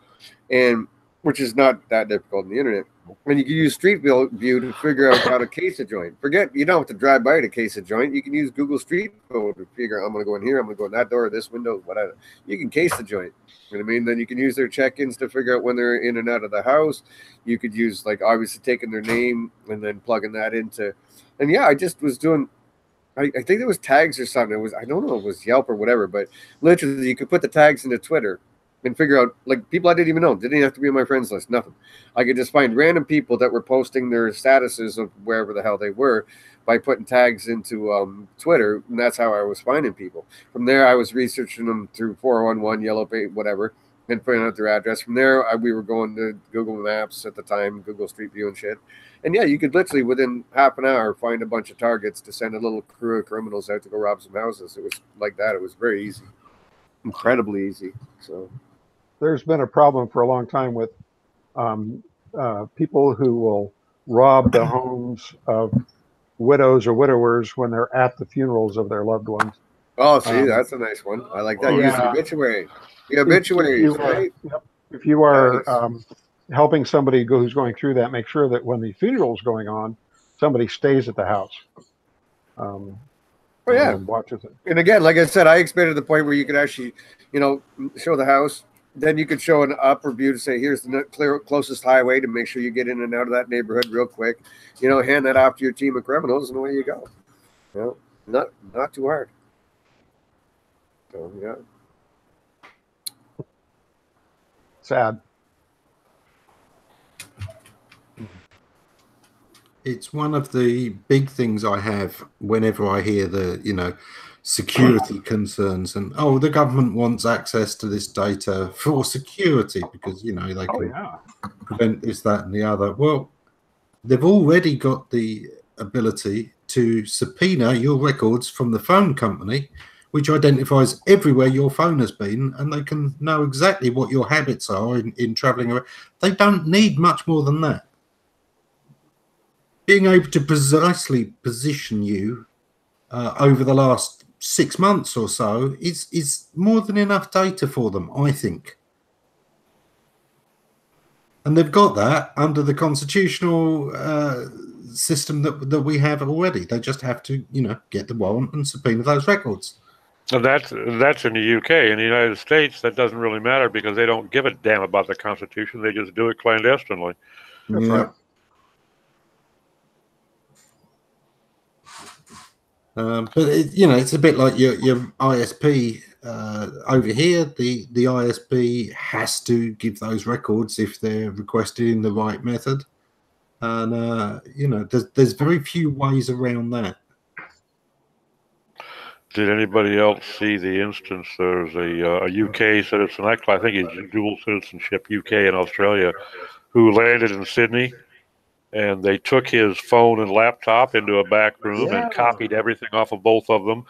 and which is not that difficult on the internet. And you can use Street View to figure out how to case a joint. You don't have to drive by to case a joint. You can use Google Street View to figure out, I'm going to go in here, I'm going to go in that door, this window, whatever. You can case the joint. You know what I mean? Then you can use their check-ins to figure out when they're in and out of the house. You could use, like, obviously taking their name and then plugging that into. And yeah, I just was doing. I think there was tags or something. I don't know if it was Yelp or whatever, but literally you could put the tags into Twitter and figure out, like, people I didn't even know. Didn't even have to be on my friends list, nothing. I could just find random people that were posting their statuses of wherever the hell they were by putting tags into Twitter, and that's how I was finding people. From there, I was researching them through 411, Yellow Page, whatever, and putting out their address. From there, we were going to Google Maps at the time, Google Street View and shit. And yeah, you could literally within half an hour find a bunch of targets to send a little crew of criminals out to go rob some houses. It was like that. It was very easy, incredibly easy. So there's been a problem for a long time with people who will rob the homes of widows or widowers when they're at the funerals of their loved ones. Oh, see, that's a nice one. I like that. Use the obituary. The obituaries, right? If you are helping somebody who's going through that, make sure that when the funeral is going on, somebody stays at the house. And watches it. And again, like I said, I expanded to the point where you could actually, you know, show the house. Then you could show an upper view to say, here's the closest highway to make sure you get in and out of that neighborhood real quick. You know, hand that off to your team of criminals, and away you go. You know, not too hard. So yeah. Sad. It's one of the big things I have whenever I hear the, you know, security concerns and, oh, the government wants access to this data for security because, you know, they can prevent this, that, and the other. Well, they've already got the ability to subpoena your records from the phone company, which identifies everywhere your phone has been, and they can know exactly what your habits are in traveling around. They don't need much more than that. Being able to precisely position you over the last 6 months or so is more than enough data for them, I think. And they've got that under the constitutional system that we have already. They just have to, you know, get the warrant and subpoena those records. And that's in the UK. In the United States, that doesn't really matter because they don't give a damn about the Constitution. They just do it clandestinely. That's right. But you know, it's a bit like your ISP over here. The ISP has to give those records if they're requested in the right method, and you know, there's very few ways around that. Did anybody else see the instance? There's a UK citizen, actually, I think he's dual citizenship, UK and Australia, who landed in Sydney. And they took his phone and laptop into a back room and copied everything off of both of them.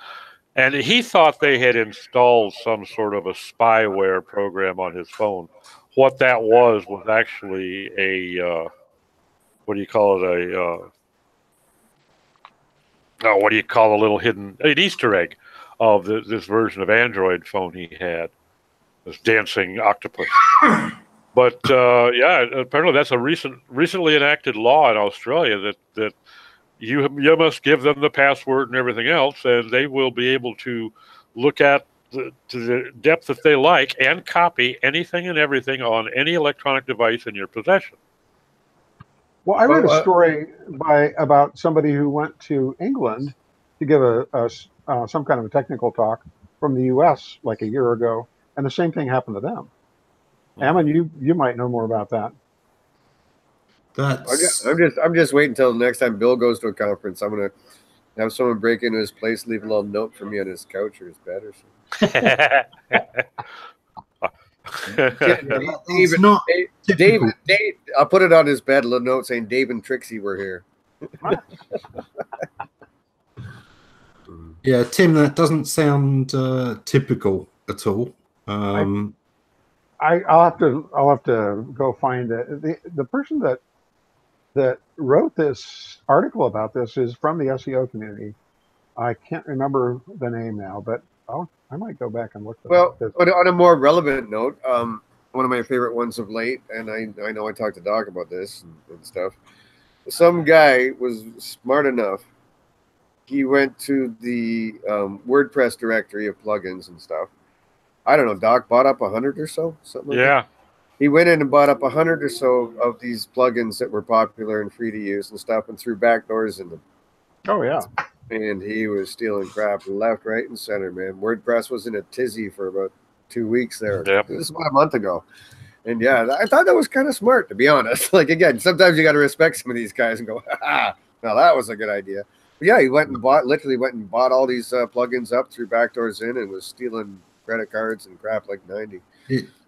And he thought they had installed some sort of a spyware program on his phone. What that was actually a, what do you call it? What do you call a little hidden, an Easter egg of this version of Android phone he had, this dancing octopus. But yeah, apparently that's a recently enacted law in Australia that you must give them the password and everything else, and they will be able to look at to the depth that they like and copy anything and everything on any electronic device in your possession. Well, I read a story about somebody who went to England to give some kind of a technical talk from the U.S. like a year ago, and the same thing happened to them. Ammon, you might know more about that. I'm just waiting until the next time Bill goes to a conference. I'm gonna have someone break into his place, leave a little note for me on his couch or his bed or something. Dave, I'll put it on his bed, a little note saying Dave and Trixie were here. Yeah, Tim, that doesn't sound typical at all. I'll have to go find it. The person that wrote this article about this is from the SEO community. I can't remember the name now, but I might go back and look at Well, it. on a more relevant note, one of my favorite ones of late, and I know I talked to Doc about this and stuff. Some guy was smart enough. He went to the WordPress directory of plugins and stuff. I don't know. Doc bought up 100 or so, something like that. Yeah. He went in and bought up 100 or so of these plugins that were popular and free to use and stuff, and threw backdoors in them. Oh yeah. And he was stealing crap left, right, and center, man. WordPress was in a tizzy for about 2 weeks there. Yep. This is about a month ago. And yeah, I thought that was kind of smart, to be honest. Like, again, sometimes you got to respect some of these guys and go, now that was a good idea. But yeah, he literally went and bought all these plugins up, threw backdoors in, and was stealing credit cards and crap like 90.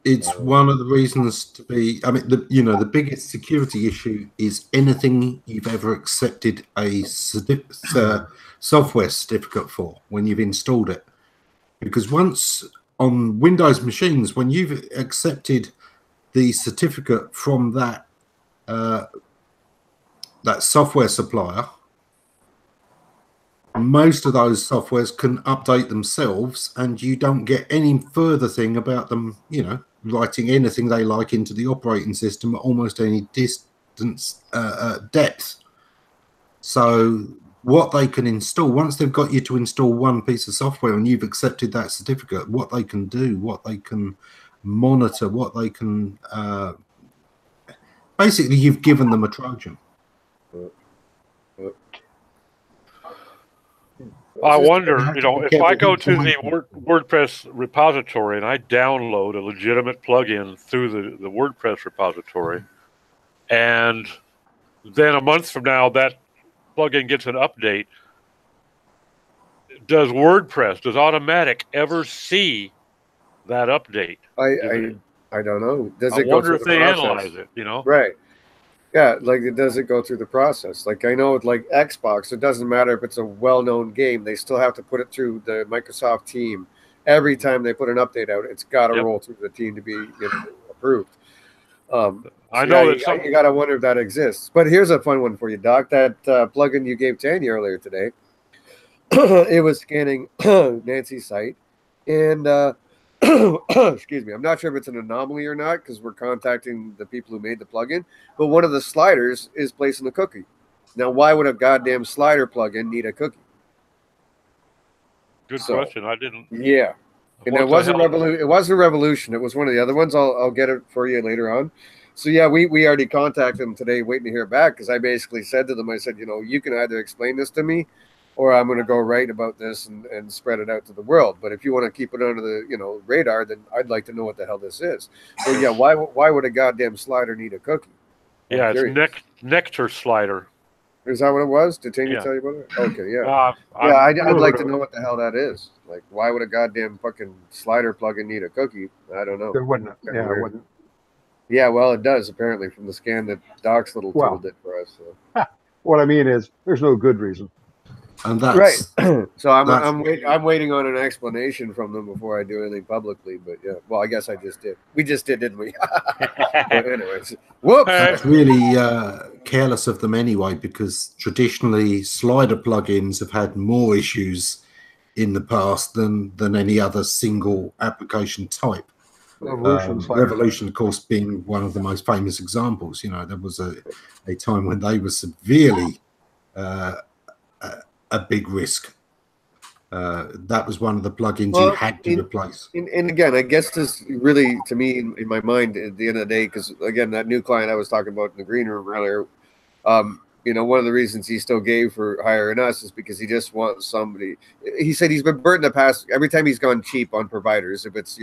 It's one of the reasons to be. I mean, the biggest security issue is anything you've ever accepted a software certificate for when you've installed it, because once on Windows machines, when you've accepted the certificate from that software supplier, most of those softwares can update themselves, and you don't get any further thing about them, writing anything they like into the operating system at almost any distance depth. So what they can install, once they've got you to install one piece of software and you've accepted that certificate, what they can do, what they can monitor, what they can basically, you've given them a Trojan. I wonder, if I go to the WordPress repository and I download a legitimate plugin through the WordPress repository, and then a month from now that plugin gets an update, does Automatic ever see that update? I don't know. Does I it go wonder through if the they process? analyze it, Right. Yeah, like, does it go through the process? Like, I know with like Xbox, it doesn't matter if it's a well-known game, they still have to put it through the Microsoft team. Every time they put an update out, it's got to roll through the team to be approved. I know that you got to wonder if that exists. But here's a fun one for you, Doc. That plugin you gave Tanya earlier today, it was scanning Nancy's site, and excuse me, I'm not sure if it's an anomaly or not, because we're contacting the people who made the plugin, but one of the sliders is placing a cookie. Now, why would a goddamn slider plugin need a cookie? Good question. I didn't. Yeah. And it wasn't Revolution. It was one of the other ones. I'll get it for you later on. So yeah, we already contacted them today, waiting to hear back, because I basically said to them, I said, you can either explain this to me, or I'm going to go write about this and spread it out to the world. But if you want to keep it under the radar, then I'd like to know what the hell this is. So yeah, why would a goddamn slider need a cookie? Yeah, it's Nectar slider. Is that what it was? Did Tanya tell you about it? Okay, yeah. I'd like to know what the hell that is. Like, why would a goddamn fucking slider plugin need a cookie? I don't know. It wouldn't. Yeah, it wouldn't. Yeah, well, it does, apparently, from the scan that Doc's little tool did for us. So. What I mean is, there's no good reason. And that's right. So I'm waiting on an explanation from them before I do anything publicly. But yeah, well, I guess I just did. We just did, didn't we? But anyways, whoops. That's really careless of them anyway, because traditionally slider plugins have had more issues in the past than any other single application type. Revolution, of course, being one of the most famous examples. There was a time when they were severely a big risk. That was one of the plugins you had to replace. And again, I guess this really, to me, in my mind, at the end of the day, because again, that new client I was talking about in the green room earlier, one of the reasons he still gave for hiring us is because he just wants somebody. He said he's been burnt in the past. Every time he's gone cheap on providers, if it's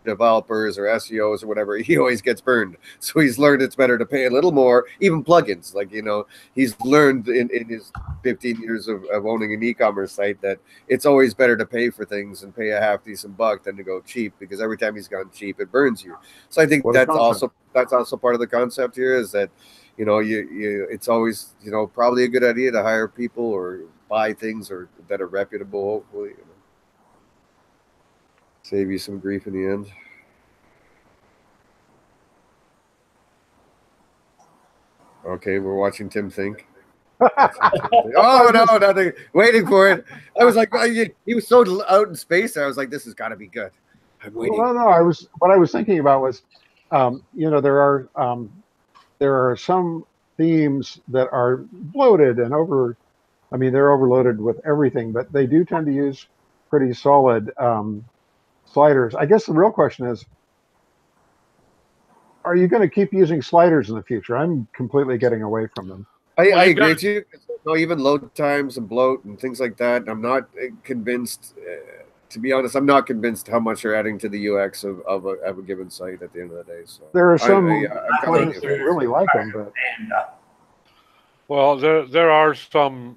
developers or SEOs or whatever, he always gets burned. So he's learned it's better to pay a little more, even plugins. Like, he's learned in his 15 years of owning an e-commerce site that it's always better to pay for things and pay a half decent buck than to go cheap, because every time he's gone cheap, it burns you. So I think that's also part of the concept here, is that, it's always, probably a good idea to hire people or buy things that are reputable, hopefully. Save you some grief in the end. Okay, we're watching Tim think. Oh no, nothing. Waiting for it. I was like, he was so out in space. I was like, this has got to be good. I'm waiting. Well, no. What I was thinking about was, there are some themes that are bloated and over. I mean, they're overloaded with everything, but they do tend to use pretty solid sliders. I guess the real question is, are you going to keep using sliders in the future? I'm completely getting away from them. I agree with you. No, even load times and bloat and things like that. I'm not convinced. To be honest, I'm not convinced how much you're adding to the UX of a given site at the end of the day. So there are some clients that really like them, but well, there are some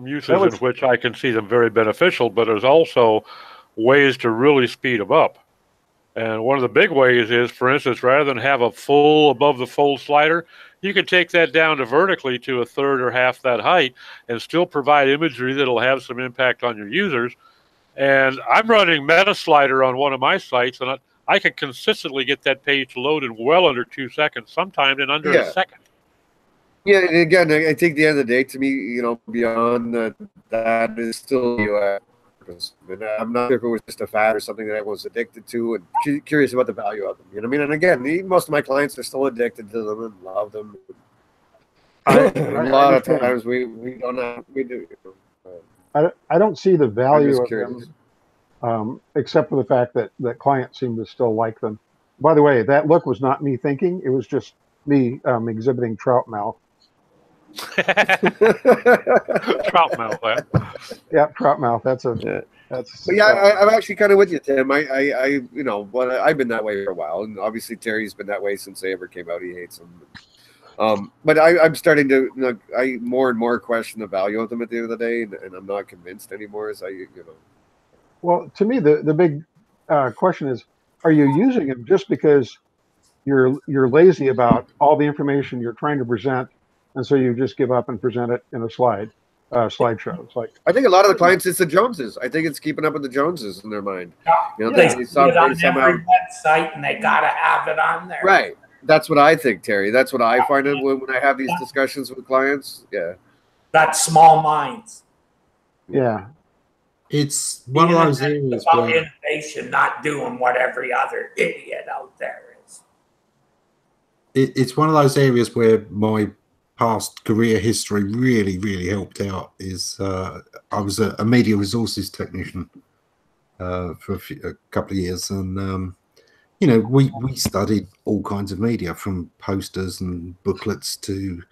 uses in which I can see them very beneficial, but there's also ways to really speed them up. And one of the big ways is, for instance, rather than have a full above the fold slider, you can take that down to vertically to a third or half that height and still provide imagery that'll have some impact on your users. And I'm running Meta Slider on one of my sites, and I can consistently get that page to load in well under 2 seconds, sometimes in under a second. Yeah, and again, I think at the end of the day, to me, beyond that is still UX. And I'm not sure if it was just a fad or something that I was addicted to and curious about the value of them. You know what I mean? And again, most of my clients are still addicted to them and love them. A lot of times we don't have, we do. I don't see the value of them, except for the fact that clients seem to still like them. By the way, that look was not me thinking; it was just me exhibiting trout mouth. Trout mouth. Yeah, trout mouth. That's. But yeah, I'm actually kind of with you, Tim. I've been that way for a while, and obviously Terry's been that way since they ever came out. He hates them. But I'm starting to, I more and more question the value of them at the end of the day, and I'm not convinced anymore. Well, to me, the big question is: are you using them just because you're lazy about all the information you're trying to present, and so you just give up and present it in a slideshow? It's like, I think a lot of the clients, it's the Joneses. I think it's keeping up with the Joneses in their mind. They see it on every website, and they got to have it on there. Right. That's what I think, Terry. That's what I find it when I have these discussions with clients. Yeah. That's small minds. Yeah. It's one of those areas about innovation, not doing what every other idiot out there is. It's one of those areas where my past career history really, really helped out. I was a media resources technician for a couple of years, and we studied all kinds of media, from posters and booklets to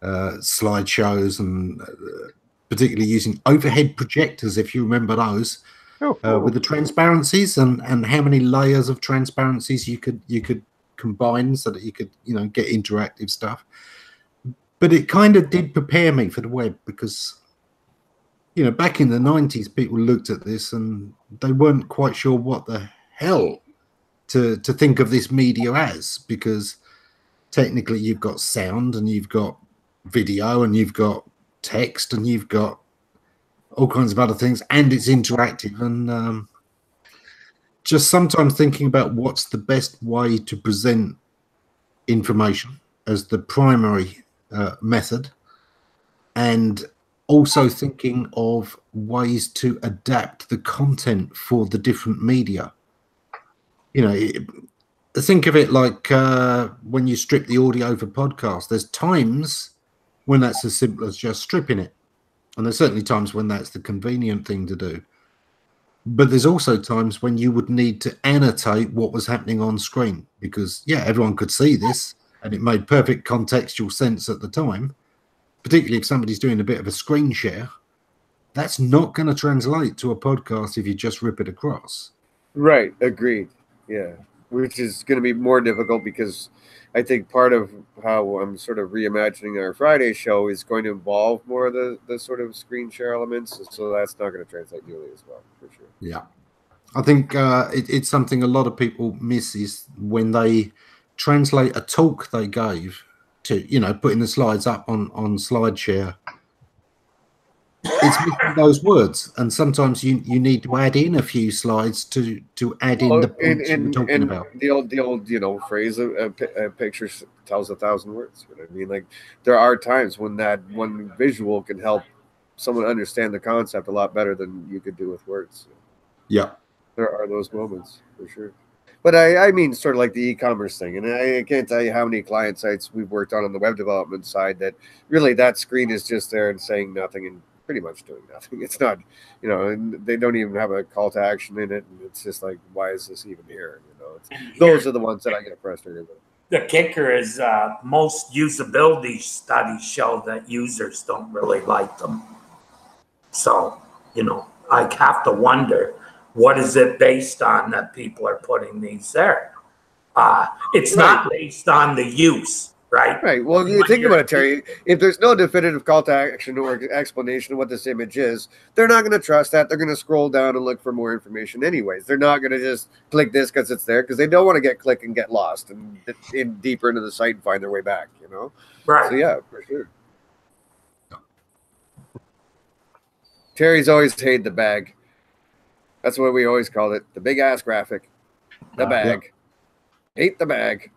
slideshows, and particularly using overhead projectors, if you remember those, with the transparencies and how many layers of transparencies you could combine so that you could get interactive stuff. But it kind of did prepare me for the web, because back in the 90s, people looked at this and they weren't quite sure what the hell to think of this media as, because technically you've got sound and you've got video and you've got text and you've got all kinds of other things, and it's interactive, and just sometimes thinking about what's the best way to present information as the primary method, and also thinking of ways to adapt the content for the different media. Think of it like when you strip the audio for podcasts. There's times when that's as simple as just stripping it, and there's certainly times when that's the convenient thing to do. But there's also times when you would need to annotate what was happening on screen, because everyone could see this and it made perfect contextual sense at the time, particularly if somebody's doing a bit of a screen share. That's not going to translate to a podcast if you just rip it across. Right. Agreed. Yeah. Which is going to be more difficult, because I think part of how I'm sort of reimagining our Friday show is going to involve more of the sort of screen share elements. So that's not going to translate nearly as well, for sure. Yeah. I think it's something a lot of people miss, is when they translate a talk they gave to, putting the slides up on SlideShare. it's missing those words, and sometimes you need to add in a few slides to add in the points you were talking about. The old phrase a picture tells 1,000 words. You know what I mean? Like, there are times when that one visual can help someone understand the concept a lot better than you could do with words. Yeah, there are those moments for sure. But I mean, sort of like the e-commerce thing, and I can't tell you how many client sites we've worked on the web development side that really that screen is just there and saying nothing and pretty much doing nothing. It's not, and they don't even have a call to action in it, and it's just like, why is this even here? Those are the ones that I get frustrated with. The kicker is most usability studies show that users don't really like them. So, I have to wonder, what is it based on that people are putting these there? It's not based on the use, right? Right. Well, you think about it, Terry. If there's no definitive call to action or explanation of what this image is, they're not going to trust that. They're going to scroll down and look for more information anyways. They're not going to just click this because it's there, because they don't want to click and get lost and deeper into the site and find their way back, Right. So, yeah, for sure. Terry's always hated the bag. That's what we always called it. The big ass graphic. The bag. Yeah. Hate the bag.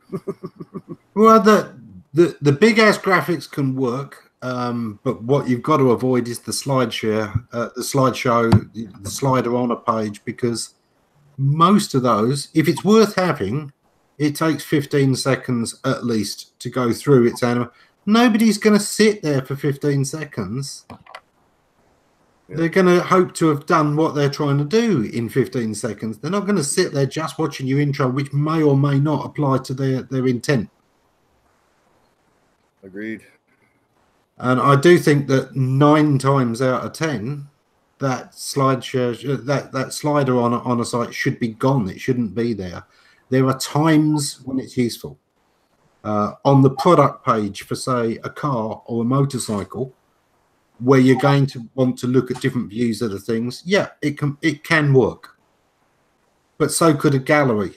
Well, the big ass graphics can work, but what you've got to avoid is the slideshow, the slider on a page, because most of those, if it's worth having, it takes 15 seconds at least to go through its animal. Nobody's going to sit there for 15 seconds. They're going to hope to have done what they're trying to do in 15 seconds. They're not going to sit there just watching your intro, which may or may not apply to their intent. Agreed. And I do think that 9 times out of 10, that slideshow, that slider on a site should be gone. It shouldn't be there. There are times when it's useful. On the product page for, say, a car or a motorcycle, where you're going to want to look at different views of the things, yeah, it can work. But so could a gallery.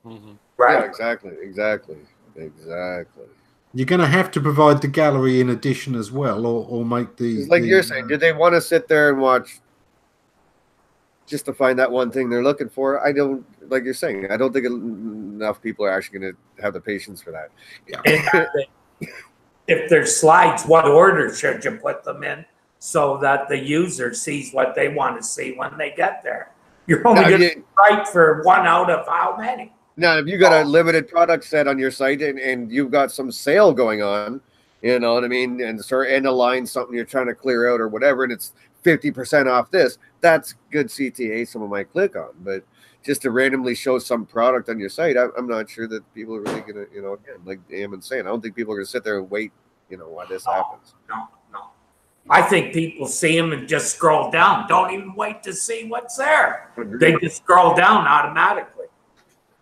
Mm-hmm. Right. Yeah, exactly. You're going to have to provide the gallery in addition as well, or make these. Like you're saying, did they want to sit there and watch just to find that one thing they're looking for? I don't, like you're saying, I don't think enough people are actually going to have the patience for that. Yeah. If there's slides, what order should you put them in so that the user sees what they want to see when they get there? You're only going to write for 1 out of how many? Now, if you got a limited product set on your site and you've got some sale going on, you know what I mean, and sort of end of line something you're trying to clear out or whatever, and it's 50% off this, that's good CTA someone might click on. But just to randomly show some product on your site, I'm not sure that people are really going to, again, like Ammon's saying, I don't think people are going to sit there and wait, while this happens. No. I think people see them and just scroll down. Don't even wait to see what's there. They just scroll down automatically.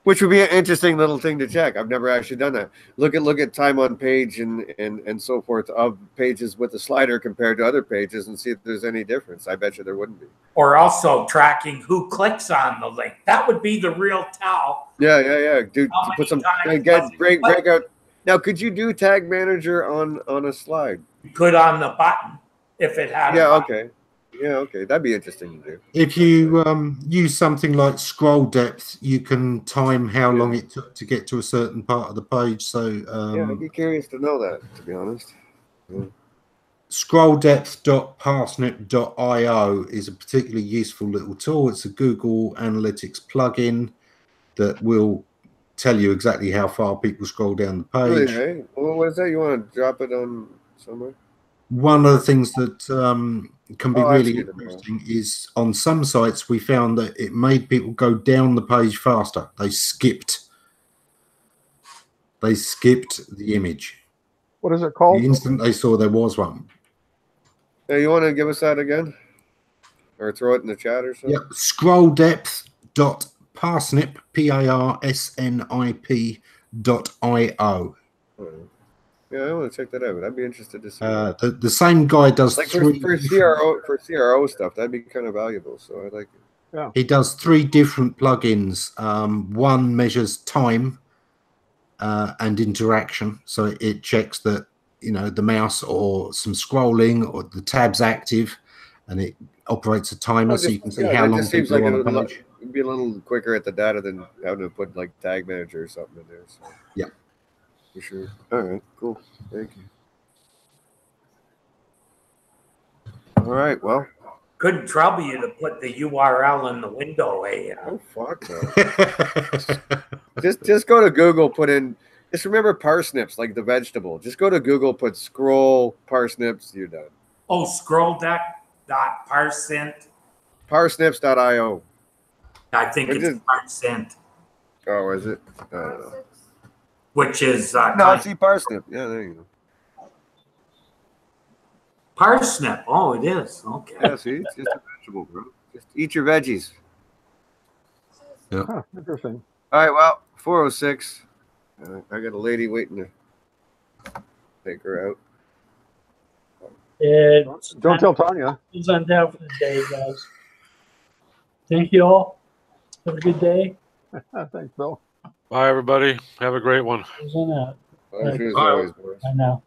Which would be an interesting little thing to check. I've never actually done that. Look at time on page and so forth of pages with the slider compared to other pages and see if there's any difference. I bet you there wouldn't be. Or also tracking who clicks on the link. That would be the real tell. Yeah. Dude, put some break out. Now, could you do Tag Manager on a slide? You could on the button if it had. Okay. That'd be interesting to do. If you use something like scroll depth, you can time how long it took to get to a certain part of the page. So I'd be curious to know that, to be honest. Yeah. Scrolldepth.parsnip.io is a particularly useful little tool. It's a Google Analytics plugin that will tell you exactly how far people scroll down the page. Really, hey? Well, what is that? You want to drop it on somewhere? One of the things that can be really interesting is on some sites we found that it made people go down the page faster. They skipped the image. What is it called? The instant they saw there was one. Hey, you want to give us that again? Or throw it in the chat or something? Yeah, scrolldepth.parsnip, parsnip.io. Yeah, I want to check that out. I'd be interested to see. The same guy does like three for CRO stuff. That'd be kind of valuable. So I like it. Yeah. He does 3 different plugins. One measures time and interaction, so it checks that you know, the mouse or some scrolling or the tab's active, and it operates a timer so you can see how that long just seems people like are on a page. it'd be a little quicker at the data than having to put like tag manager or something in there. So. Yeah. For sure. All right, cool. Thank you. All right, well. Couldn't trouble you to put the URL in the window, eh? Oh, fuck no. just go to Google, put in, just remember parsnips, like the vegetable. Just go to Google, put scroll parsnips, you're done. Oh, scrolldeck.parsint. Parsnips.io. I think it's parsint. Oh, is it? I don't know. Which is no, see parsnip. Yeah, there you go. Parsnip. Oh, it is. Okay. Yeah, see, it's just a vegetable, bro. Just eat your veggies. Yeah. Huh, interesting. All right, well, 4:06. I got a lady waiting to take her out. Don't tell Tanya. It's on down for the day, guys. Thank you all. Have a good day. Thanks, Bill. Bye, everybody. Have a great one. It's on out. As always, boys. I know.